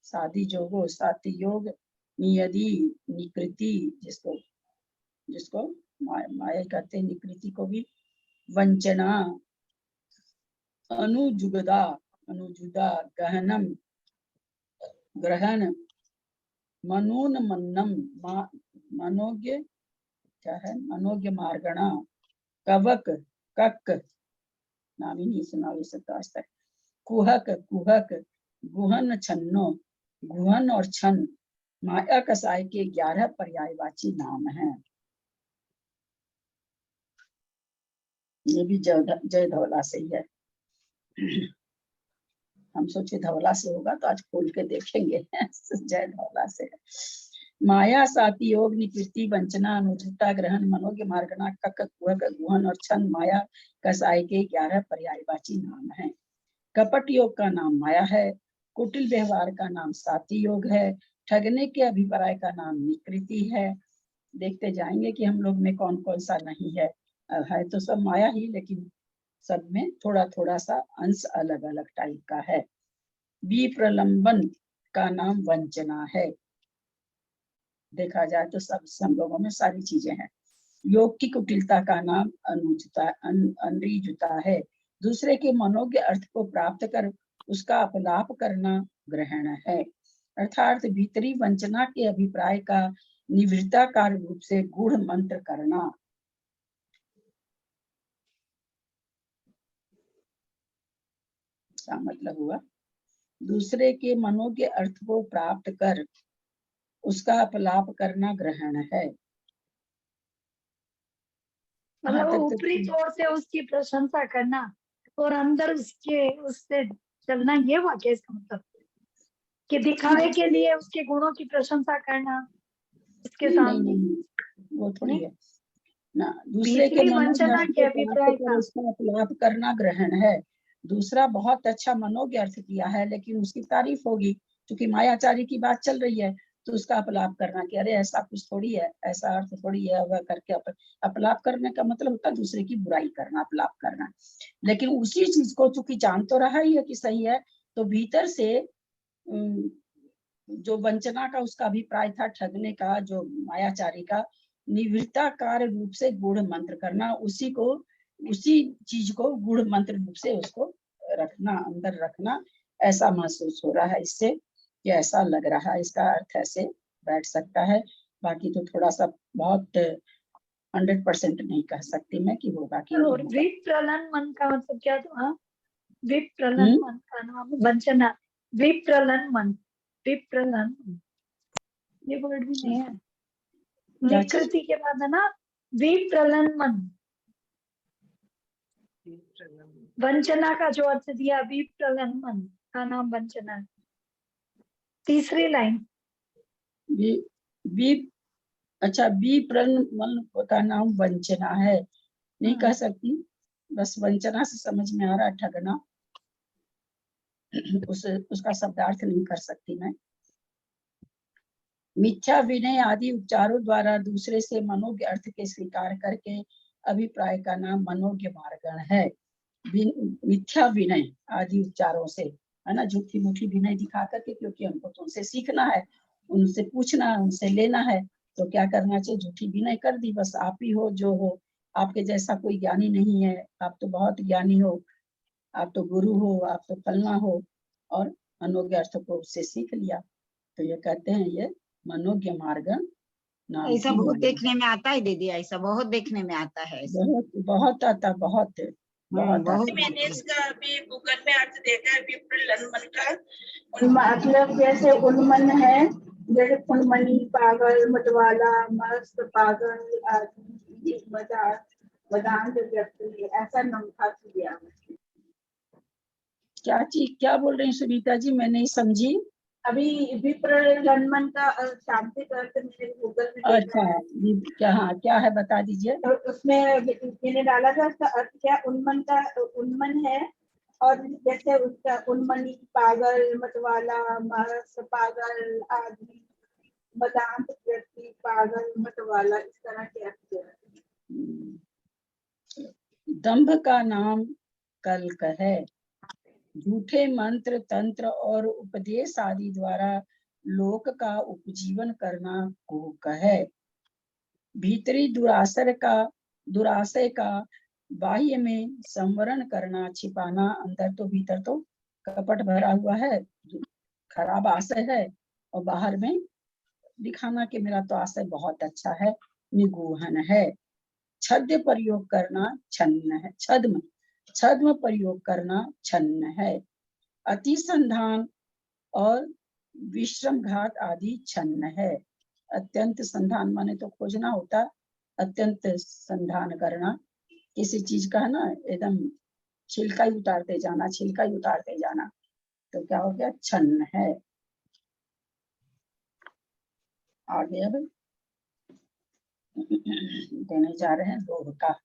साधी जोगो साति योग नियति निकृति जिसको माया कहते हैं, निकृति को भी वंचना अनुजुगदा गहनम ग्रहण मनोन मन्नम मनोज्ञ क्या है मनोज्ञ मार्गणा कवक कक नाम ही नहीं सुना हुआ सकता आज तक कुहक गुहन छन्नो गुहन और छन माया कसाय के 11 पर्यायवाची नाम हैं। ये भी जय धवला से ही है। हम सोचे धवला से होगा तो आज खोल के देखेंगे। जय धवला से है। माया साति योग निकृति वंचना अनुचिता ग्रहण मनोज्ञ मार्गणा कक कुहक गुहन और छन माया कसाय के 11 पर्यायवाची नाम हैं। कपट योग का नाम माया है, कुटिल व्यवहार का नाम साति योग है, ठगने के अभिप्राय का नाम निकृति है। देखते जाएंगे कि हम लोग में कौन कौन सा नहीं है तो सब माया ही, लेकिन सब में थोड़ा थोड़ा सा अंश अलग अलग टाइप का है। विप्रलंबन का नाम वंचना है। देखा जाए तो सब संभवों में सारी चीजें हैं। योग की कुटिलता का नाम अनृजुता है। दूसरे के मनोज्ञ अर्थ को प्राप्त कर उसका अपलाप करना ग्रहण है। अर्थात भीतरी वंचना के अभिप्राय का निवृत्ताकार रूप से गूढ़ मंत्र करना। क्या मतलब हुआ? दूसरे के मनोज्ञ अर्थ को प्राप्त कर उसका अपलाप करना ग्रहण है। मतलब ऊपरी तौर से उसकी प्रशंसा करना और अंदर उससे चलना, ये वाक्य इसका मतलब कि दिखावे के लिए उसके गुणों की प्रशंसा करना उसके सामने। नहीं, वो थोड़ी है ना। दूसरे के वंचना के अभिप्राय का उसका अपलाप करना ग्रहण है। दूसरा बहुत अच्छा मनोज्ञ अर्थ किया है, लेकिन उसकी तारीफ होगी क्योंकि मायाचारी की बात चल रही है, तो उसका अपलाप करना कि अरे ऐसा कुछ थोड़ी है, ऐसा अर्थ थोड़ी है, वह करके अपलाप करने का मतलब होता है दूसरे की बुराई करना, अपलाप करना। लेकिन उसी चीज को चूंकि जान तो रहा ही है कि सही है, तो भीतर से जो वंचना का उसका अभिप्राय था, ठगने का, जो मायाचारी का, निवृत्ताकार रूप से गूढ़ मंत्र करना, उसी चीज को गूढ़ मंत्र रूप से उसको रखना, अंदर रखना, ऐसा महसूस हो रहा है इससे, कि ऐसा लग रहा है। इसका अर्थ ऐसे बैठ सकता है। बाकी तो थोड़ा सा बहुत 100% नहीं कह सकती मैं कि होगा कि नहीं होगा। विप्रलन मन का मतलब क्या था? विप्रलन मन का नाम वंचना। विप्रलन मन, विप्रलन, ये वर्ड भी नहीं है। निकृति के बाद है ना विप्रलन मन। वंचना का जो अर्थ दिया, विप्रलन मन का नाम वंचना। तीसरी लाइन अच्छा, विप्रलन मन का नाम वंचना है, नहीं कह सकती, बस वंचना से समझ में आ रहा है ठगना, उसका शब्दार्थ नहीं कर सकती मैं। मिथ्या विनय आदि उपचारों द्वारा दूसरे से मनोज्ञ अर्थ के स्वीकार करके अभिप्राय का नाम मनोज्ञ मार्गण है। मिथ्या विनय आदि उपचारों से, है ना, झूठी मूठी विनय दिखा करके, क्योंकि हमको तो उनसे सीखना है, उनसे पूछना है, उनसे लेना है, तो क्या करना चाहिए? झूठी विनय कर दी, बस आप ही हो जो हो, आपके जैसा कोई ज्ञानी नहीं है, आप तो बहुत ज्ञानी हो, आप तो गुरु हो, आप तो फलना हो, और मनोज्ञ अर्थ को उससे सीख लिया। तो ये कहते हैं ये मनोज्ञ मार्गण नाम। ऐसा बहुत देखने में आता है दीदी, ऐसा बहुत देखने में आता है। बहुत आता, बहुत मैंने इसका अभी गूगल में अर्थ देखा है, विप्रलन मन का मतलब जैसे उन्मन है, जैसे उन्मनी, पागल, मतवाला, मस्त, पागल आदि, मदान जो व्यक्ति, ऐसा नाम था दिया। क्या चीज, क्या बोल रही सुनीता जी? मैं नहीं समझी। अभी विप्रलम्बन का शाब्दिक अर्थ मैंने गूगल में देखा अच्छा है, क्या, हाँ क्या है बता दीजिए। तो उसमें मैंने डाला था उसका अर्थ क्या उन्मन का उन्मन है, और जैसे उसका उन्मनी पागल, मतवाला, मारस पागल, आदमी, मदांत व्यक्ति, पागल, मतवाला, इस तरह के अर्थ है। दंभ का नाम कल्क है। झूठे मंत्र तंत्र और उपदेश आदि द्वारा लोक का उपजीवन करना कोक है। भीतरी दुराशय का बाह्य में संवरण करना छिपाना, अंदर तो भीतर तो कपट भरा हुआ है, खराब आशय है, और बाहर में दिखाना कि मेरा तो आशय बहुत अच्छा है, निगूहन है। छद्म प्रयोग करना छन्न है, छद्म प्रयोग करना छन्न है। अति संधान और विश्रम घात आदि छन्न है। अत्यंत संधान माने तो खोजना होता, अत्यंत संधान करना किसी चीज का है ना, एकदम छिलका ही उतारते जाना, छिलका ही उतारते जाना, तो क्या हो गया, छन्न है। आगे अब देने जा रहे हैं लोभ का।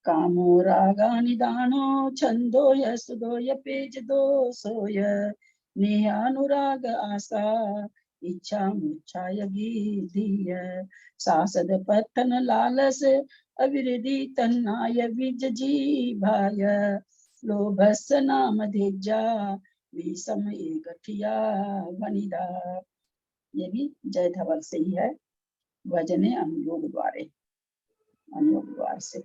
कामो रागा निदानो छंदो यशदो यपेज दो सोय नेहानुराग आशा इच्छा मुच्छा यगीधीय सासद पतन लालस अविरधि तन्नाय विज जीभाय लोभस नाम धिजा विषम गठिया वनिदा। ये भी जय धवल से ही है, वजने अनुयोग द्वार से।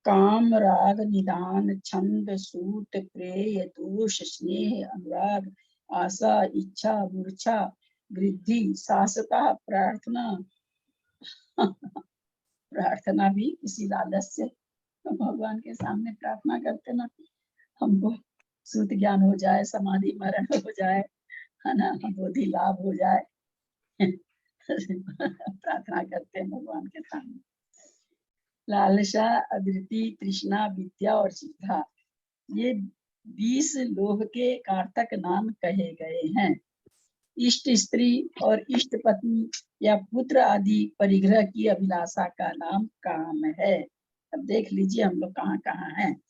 काम राग निदान छंद सूत प्रेय दोष स्नेह अनुराग आशा इच्छा मूर्छा वृद्धि सासता प्रार्थना प्रार्थना भी इसी लालच से तो भगवान के सामने प्रार्थना करते ना, हमको सूत ज्ञान हो जाए, समाधि मरण हो जाए, है ना, बोधि लाभ हो जाए प्रार्थना करते हैं भगवान के सामने। लालसा अवृत्ति तृष्णा विद्या और जिह्वा, ये 20 लोभ के कारतक नाम कहे गए हैं। इष्ट स्त्री और इष्ट पत्नी या पुत्र आदि परिग्रह की अभिलाषा का नाम काम है। अब देख लीजिए हम लोग कहाँ कहाँ हैं।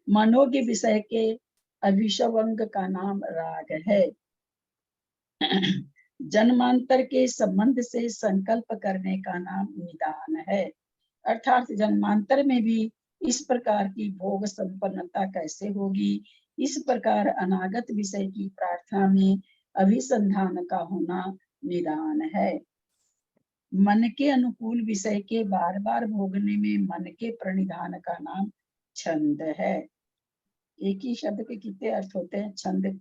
मनो के विषय के अभिषवंग का नाम राग है। जन्मांतर के संबंध से संकल्प करने का नाम निदान है। अर्थात जन्मांतर में भी इस प्रकार की भोग संपन्नता कैसे होगी, इस प्रकार अनागत विषय की प्रार्थना में अभिसंधान का होना निदान है। मन के अनुकूल विषय के बार बार भोगने में मन के प्रणिधान का नाम छंद है। एक ही शब्द के कितने अर्थ होते हैं। छंद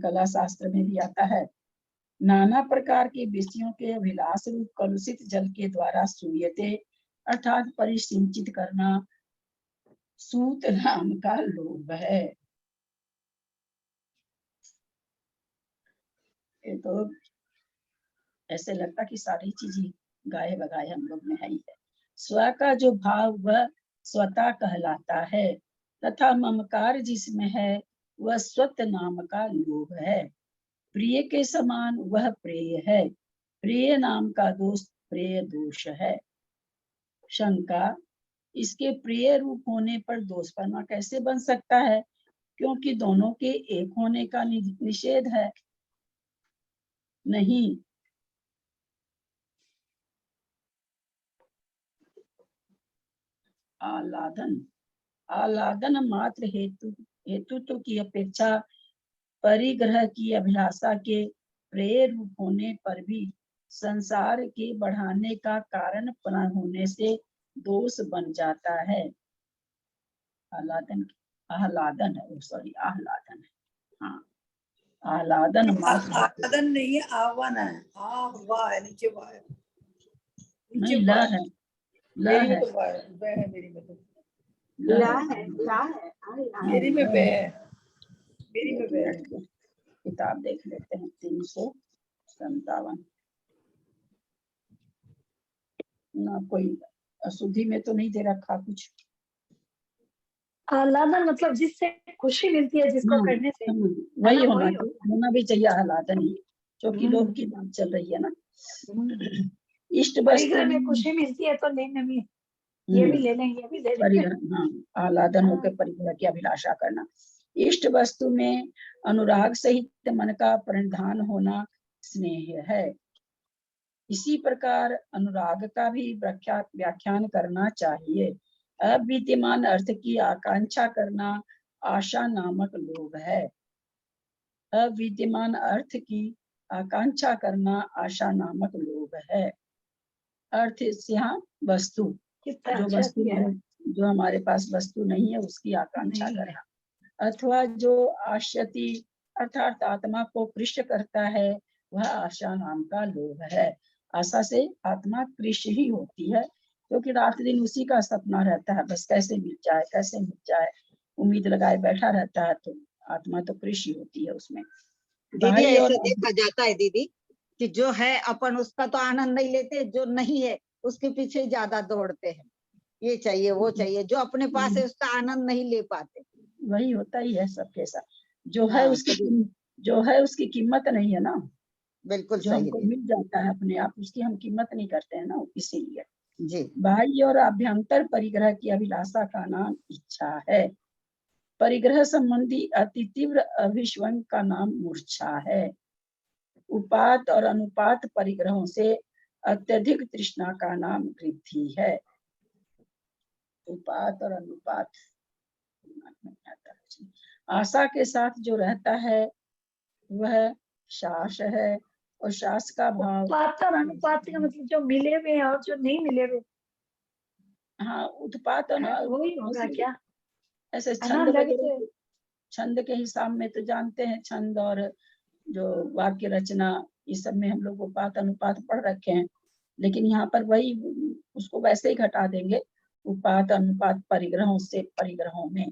कला शास्त्र में भी आता है। नाना प्रकार के विषयों के अभिलाष रूप कलुषित जल के द्वारा सूयते अर्थात परिसिंचित करना सूत नाम का लोभ है। ये तो ऐसे लगता कि सारी चीजें गाये बगाए हम लोग में है ही है। स्व का जो भाव वह स्वता कहलाता है तथा ममकार जिसमें है वह स्वत नाम का लोभ है। प्रिय के समान वह प्रेय है, प्रिय नाम का दोष प्रेय दोष है। शंका, इसके प्रिय रूप होने पर दोषपना कैसे बन सकता है, क्योंकि दोनों के एक होने का निषेध है। नहीं, आलादन मात्र हेतुत्व की अपेक्षा परिग्रह की अभिलाषा के प्रेय रूप होने पर भी संसार के बढ़ाने का कारण होने से दोष बन जाता है। आह्लादन है, हाँ, आह्लादन मात्र आदन नहीं है, आह्वान है। वाह है, नीचे वाह है, नहीं, ल है, ल मेरी में है, तो वाह है, वह है मेरी में तो, ला है, ला है, मेरी में वह है, मेरी में वह है। किताब देख लेते हैं। 357 ना, कोई अशुद्धि में तो नहीं दे रखा कुछ। आह्लादन मतलब जिससे खुशी मिलती है जिसको करने से, वही है ना, होना वही होना भी चाहिए आह्लादन ही, क्योंकि लोभ हम्म, की बात चल रही है ना। हम्म। इष्ट वस्तु परिग्रह में में खुशी मिलती है तो लेने में ये भी ले लेंगे, ये भी ले लेंगे। परिग्रह, हाँ, आह्लादन हाँ। होकर परिग्रह की अभिलाषा करना। इष्ट वस्तु में अनुराग सहित मन का परिधान होना स्नेह है। इसी प्रकार अनुराग का भी व्याख्यान करना चाहिए। अविद्यमान अर्थ की आकांक्षा करना आशा नामक लोभ है। अविद्यमान अर्थ की आकांक्षा करना आशा नामक लोभ है। अर्थ से यहाँ वस्तु, कितना जो अच्छा वस्तु किया है। जो हमारे पास वस्तु नहीं है उसकी आकांक्षा नहीं है। करना, अथवा जो आश्यति अर्थात आत्मा को पृष्ठ करता है वह आशा नाम का लोभ है। आशा से आत्मा कृष्ण ही होती है, क्योंकि रात दिन उसी का सपना रहता है, बस कैसे मिल जाए कैसे मिल जाए, उम्मीद लगाए बैठा रहता है, तो आत्मा तो कृष्ण ही होती है उसमें। दीदी बाह्य और ऐसे देखा जाता है दीदी कि जो है अपन उसका तो आनंद नहीं लेते, जो नहीं है उसके पीछे ज्यादा दौड़ते हैं, ये चाहिए वो चाहिए, जो अपने पास है उसका आनंद नहीं ले पाते। वही होता ही है सबके साथ, जो है हाँ, उसकी कभी जो है उसकी कीमत नहीं है ना, बिल्कुल जो सही हमको दीदी मिल जाता है अपने आप उसकी हम कीमत नहीं करते हैं ना, इसीलिए। जी। बाह्य और आभ्यंतर परिग्रह की अभिलाषा का नाम इच्छा है। परिग्रह संबंधी अति तीव्र अभिष्वंग का नाम मूर्छा है। उपात और अनुपात परिग्रहों से अत्यधिक तृष्णा का नाम वृद्धि है। उपात और अनुपात, आशा के साथ जो रहता है वह शास है, और शास का भाव, उत्पात और अनुपात का मतलब जो मिले हुए हैं और जो नहीं मिले हुए, हाँ, उत्पात वही होगा क्या? ऐसे है ना, छंद लग वगैरह, तो छंद के हिसाब में तो जानते हैं, छंद और जो वाक्य रचना, इस सब में हम लोग उपात अनुपात पढ़ रखे हैं, लेकिन यहाँ पर वही उसको वैसे ही घटा देंगे, उपात अनुपात परिग्रहों से, परिग्रहों में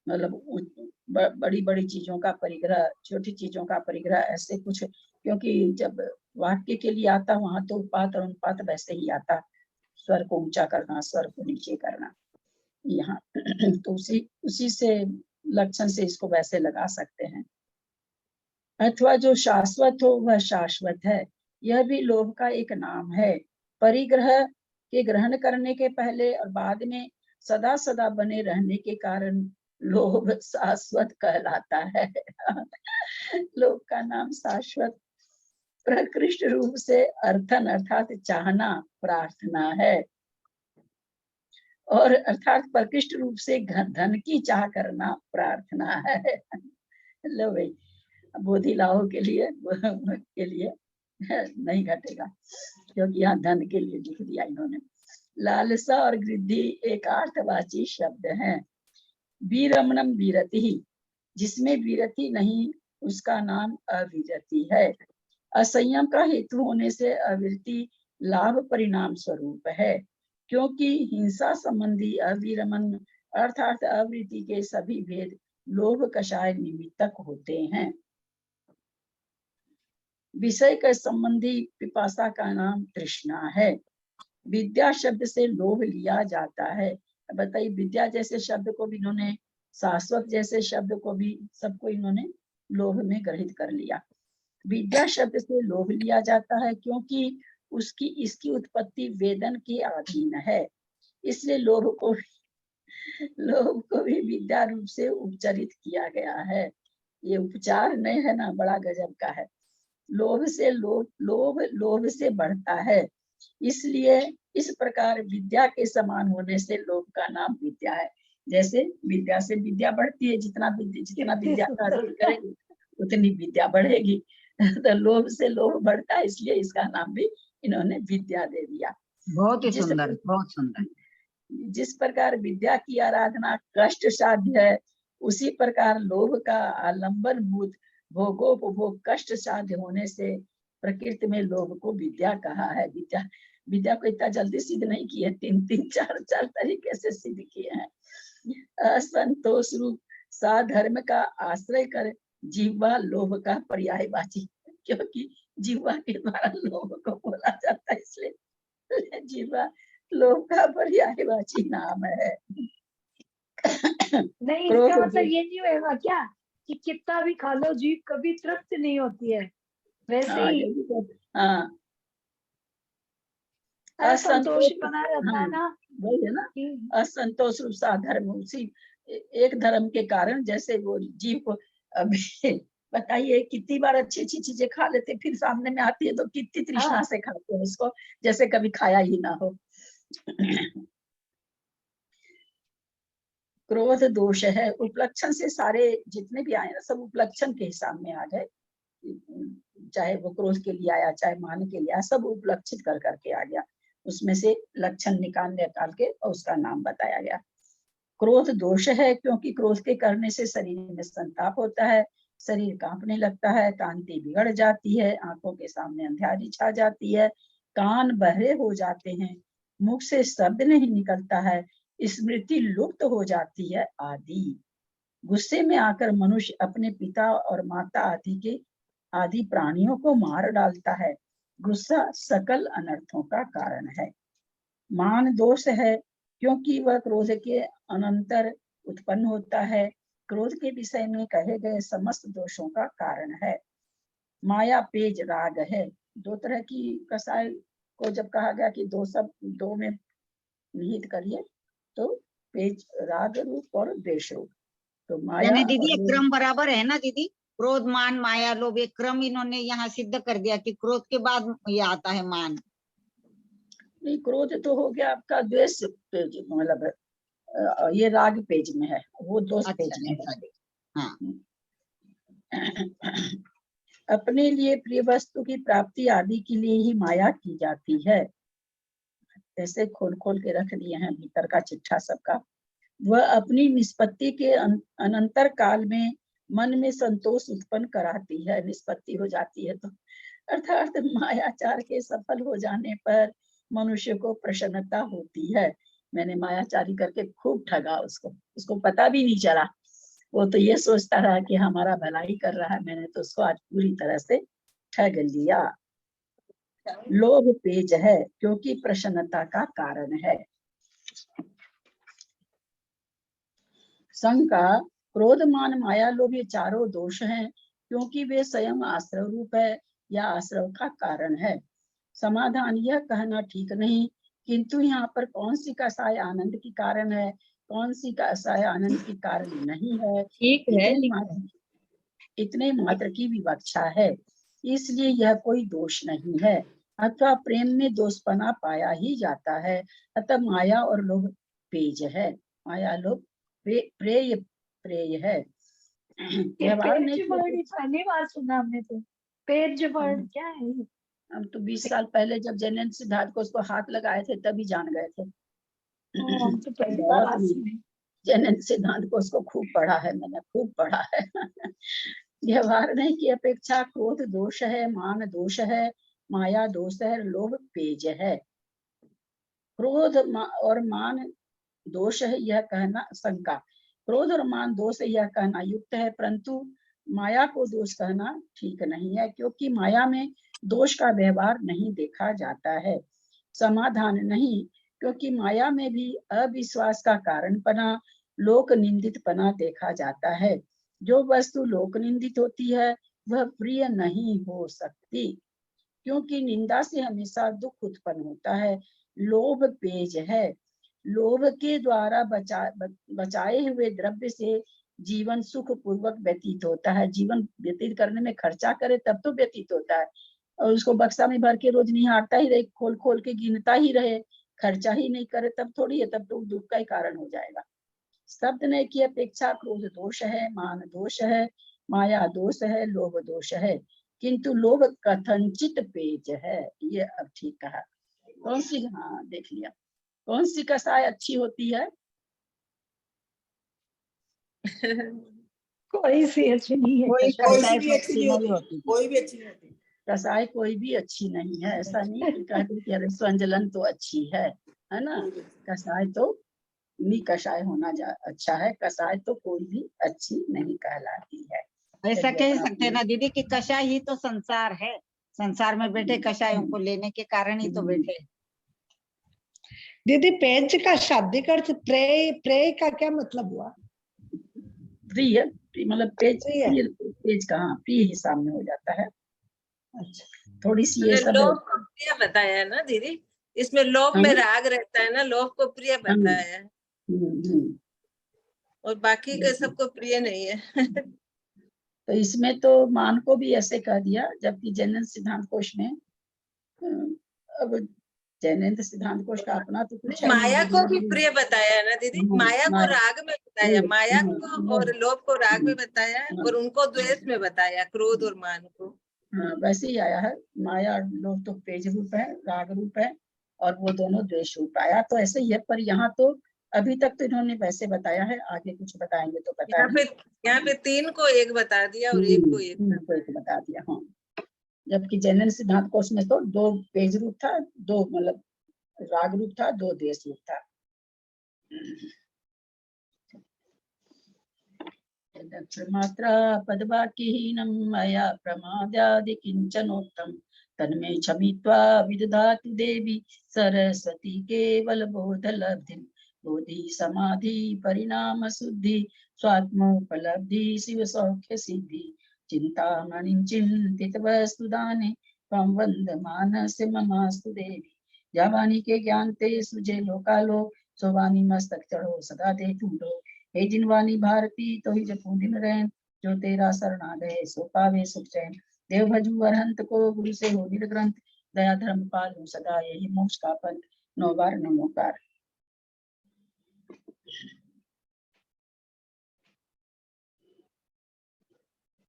मतलब बड़ी बड़ी चीजों का परिग्रह, छोटी चीजों का परिग्रह, ऐसे कुछ, क्योंकि जब वाक्य के लिए आता वहां तो उपात और अनुपात वैसे ही आता, स्वर को ऊंचा करना स्वर को नीचे करना, यहाँ तो उसी से लक्षण से इसको वैसे लगा सकते हैं। अथवा जो शाश्वत हो वह शाश्वत है, यह भी लोभ का एक नाम है। परिग्रह के ग्रहण करने के पहले और बाद में सदा सदा बने रहने के कारण लोभ शाश्वत कहलाता है। लोभ का नाम शाश्वत प्रकृष्ट रूप से अर्थन अर्थात चाहना प्रार्थना है, और अर्थात प्रकृष्ट रूप से धन की चाह करना प्रार्थना है। लो भाई, बोधी लाहो के लिए नहीं घटेगा, क्योंकि यहाँ धन के लिए लिख दिया इन्होंने। लालसा और वृद्धि एक अर्थवाची शब्द है। वीरमणम वीरति, जिसमें वीरति नहीं उसका नाम अविरति है। असंयम का हेतु होने से अविरति लाभ परिणाम स्वरूप है, क्योंकि हिंसा संबंधी अविरमन अर्थात अवृत्ति के सभी भेद लोभ कषाय निमित्तक होते हैं। विषय के संबंधी पिपासा का नाम तृष्णा है। विद्या शब्द से लोभ लिया जाता है। बताइए, विद्या जैसे शब्द को भी इन्होंने, शाश्वत जैसे शब्द को भी, सबको इन्होंने लोभ में ग्रहित कर लिया। विद्या शब्द से लोभ लिया जाता है क्योंकि इसकी उत्पत्ति वेदन के अधीन है, इसलिए लोभ को भी विद्या रूप से उपचारित किया गया है। ये उपचार नहीं है ना, बड़ा गजब का है। लोभ से बढ़ता है, इसलिए इस प्रकार विद्या के समान होने से लोभ का नाम विद्या है। जैसे विद्या से विद्या बढ़ती है, जितना विद्या का अर्जन करेंगे उतनी विद्या बढ़ेगी। तो लोभ से लोभ बढ़ता है, इसलिए इसका नाम भी इन्होंने विद्या दे दिया। बहुत ही सुंदर, बहुत सुंदर। जिस प्रकार विद्या की आराधना कष्ट साध्य है, उसी प्रकार लोभ का आलंबन भूत भोगोपभोग कष्ट साध्य होने से प्रकृति में लोभ को विद्या कहा है। विद्या को इतना जल्दी सिद्ध नहीं किए, 3 4 तरीके से सिद्ध किए हैं। असंतोष रूप साधर्म का आश्रय कर जीवा लोभ का पर्यायवाची, क्योंकि जीवा के द्वारा लोभ को बोला जाता है, इसलिए जीवा लोभ का पर्यायवाची नाम है। नहीं, क्रोध इसका मतलब भी- ये नहीं होगा क्या कि कितना भी खा लो जीभ कभी तृप्त नहीं होती है, वैसे हाँ, ही ये भी हाँ, असंतोष असंतोष, बना रहता है हाँ, ना वही है ना, कि असंतोष रूप सा धर्म उसी एक धर्म के कारण, जैसे वो जीव को अभी बताइए कितनी बार अच्छी अच्छी चीजें खा लेते, फिर सामने में आती है तो कितनी तृष्णा हाँ, से खाते हैं उसको, जैसे कभी खाया ही ना हो। क्रोध दोष है, उपलक्षण से सारे जितने भी आए ना सब उपलक्षण के हिसाब में आ गए, चाहे वो क्रोध के लिए आया चाहे मान के लिए आया, सब उपलक्षित कर करके आ गया, उसमें से लक्षण निकाल के और उसका नाम बताया गया। क्रोध दोष है क्योंकि क्रोध के करने से शरीर में संताप होता है, शरीर कांपने लगता है, कांति बिगड़ जाती है, आंखों के सामने अंधियारी छा जाती है, कान बहरे हो जाते हैं, मुख से शब्द नहीं निकलता है, स्मृति लुप्त हो जाती है आदि। गुस्से में आकर मनुष्य अपने पिता और माता आदि प्राणियों को मार डालता है। गुस्सा सकल अनर्थों का कारण है। मान दोष है क्योंकि वह क्रोध के अनंतर उत्पन्न होता है, क्रोध के विषय में कहे गए समस्त दोषों का कारण है। माया पेज राग है, दो तरह की कसाय को जब कहा गया कि दो में निहित करिए, तो पेज राग रूप और द्वेष रूप, तो माया यानी दीदी ये और क्रम बराबर है ना दीदी, क्रोध मान माया लोभ, एक क्रम इन्होंने यहाँ सिद्ध कर दिया कि क्रोध के बाद ये आता है मान। नहीं, क्रोध तो हो गया आपका द्वेष पेज, मतलब ये राग पेज में है, वो दोष पेज में है। हाँ, अपने लिए प्रिय वस्तु की प्राप्ति आदि के लिए ही माया की जाती है। ऐसे खोल खोल के रख दिए हैं भीतर का चिट्ठा सबका। वह अपनी निष्पत्ति के अनंतर काल में मन में संतोष उत्पन्न कराती है, निष्पत्ति हो जाती है तो, अर्थात मायाचार के सफल हो जाने पर मनुष्य को प्रसन्नता होती है। मैंने मायाचारी करके खूब ठगा उसको पता भी नहीं चला, वो तो ये सोचता रहा कि हमारा भलाई कर रहा है, मैंने तो उसको आज पूरी तरह से ठग लिया। लोभ पेज है क्योंकि प्रसन्नता का कारण है। शंका, क्रोध मान माया लोभ ये चारों दोष हैं क्योंकि वे स्वयं आश्रव रूप है या आश्रव का कारण है। समाधान, यह कहना ठीक नहीं, किंतु यहाँ पर कौन सी कसाय आनंद की कारण है, कौन सी कसाय आनंद की कारण नहीं है, ठीक है इतने मात्र की विवक्षा है, इसलिए यह कोई दोष नहीं है। अथवा प्रेम में दोषपना पाया ही जाता है, अतः माया और लोभ पेज है, माया लोभ प्रेय है। ये व्यवहार पेज नहीं वर्ड पहली बार सुना हमने तो। पेज वर्ड क्या है ये? हम तो 20 साल पहले जब जैन सिद्धार्थ को उसको हाथ लगाए थे तभी जान गए थे। हम तो पहली बार बहुत आज सुने। जैन सिद्धांत को उसको खूब पढ़ा है, मैंने खूब पढ़ा है। व्यवहार नहीं की अपेक्षा क्रोध दोष है, मान दोष है, माया दोष है, लोभ पेज है। क्रोध और मान दोष है यह कहना, शंका, क्रोध और मान दोष है यह कहना युक्त है, परंतु माया को दोष कहना ठीक नहीं है क्योंकि माया में दोष का व्यवहार नहीं देखा जाता है। समाधान, नहीं, क्योंकि माया में भी अविश्वास का कारण पना, लोक निंदित पना देखा जाता है। जो वस्तु लोक निंदित होती है वह प्रिय नहीं हो सकती क्योंकि निंदा से हमेशा दुख उत्पन्न होता है। लोभ पेज है, लोभ के द्वारा बचाए हुए द्रव्य से जीवन सुख पूर्वक व्यतीत होता है। जीवन व्यतीत करने में खर्चा करे तब तो व्यतीत होता है, और उसको बक्सा में भर के रोज निहारता ही रहे, खोल खोल के गिनता ही रहे, खर्चा ही नहीं करे तब थोड़ी है, तब तो दुख का ही कारण हो जाएगा। शब्द ने की अपेक्षा क्रोध दोष है, मान दोष है, माया दोष है, लोभ दोष है, किंतु लोभ कथनचित पेज है। ये अब ठीक कहा। कौन सी, हाँ देख लिया, कौन सी कसाय अच्छी होती है? कोई सी अच्छी नहीं है कोई कसाई। कोई कसाई भी तो अच्छी नहीं होती, कोई भी अच्छी नहीं होती। कसाई कोई भी अच्छी नहीं है, ऐसा नहीं कि कहते कि अरे स्वंजलन तो अच्छी है ना, कसाई तो कसाय होना अच्छा है, कसाय तो कोई भी अच्छी नहीं कहलाती है। ऐसा चलिए कह अपना सकते हैं ना दीदी कि कषाय ही तो संसार है, संसार में बैठे कषायों को लेने के कारण ही तो बैठे। दीदी पेज का शाब्दिक अर्थ प्रेय, प्रेय का क्या मतलब हुआ? प्रिय, मतलब पेज, प्रिय। पेज का, हाँ, प्रिय ही सामने हो जाता है। अच्छा, थोड़ी सी ये सब लोभ को प्रिय बताया है ना दीदी, इसमें लोभ में राग रहता है ना, लोभ को प्रिय बताया है और बाकी के सबको प्रिय नहीं है। तो इसमें तो मान को भी ऐसे कह दिया, जबकि जैन सिद्धांत कोश में अब जैन सिद्धांत कोश का अपना तो कुछ है माया को भी प्रिय बताया है ना दीदी, माया को राग में बताया, माया को और लोभ को राग में बताया और उनको द्वेष में बताया, क्रोध और मान को। हाँ, वैसे ही आया है। माया और लोभ तो पेज रूप है, राग रूप है, और वो दोनों द्वेष रूप आया, तो ऐसे ही है। पर यहाँ तो अभी तक तो इन्होंने वैसे बताया है, आगे कुछ बताएंगे तो यहाँ पे 3 को 1 बता दिया और 1 को 1 बता दिया। हाँ, जबकि जैन सिद्धांत कोश में तो 2 पेज रूप था, 2 मतलब राग रूप था, 2 द्वेष रूप था। मात्रा पदवाक्यहीनं मया प्रमादादि किंचनोक्तं तन्मे क्षमित्वा विदधातु देवी सरस्वती केवल बोधलब्धिं बोधि समाधि परिणाम शुद्धि स्वात्मोपलब्धि शिव सौख्य सिद्धि चिंतामणि चिंतित वस्तुदाने त्वं वन्दमानस्य ममास्तु देवी। या वाणी के ज्ञान ते सुजे लोकालो सो वाणी मस्तक चढ़ो सदा ते टूटो। हे जिनवानी भारती तो ही जपू दिन रैन जो तेरा शरणा गए सो पावे सुख चैन। देव भजू अरहंत को गुरु से हो निर ग्रंथ दया धर्म पालू सदा यही मोक्ष का पंथ। 9 बार नमोकार।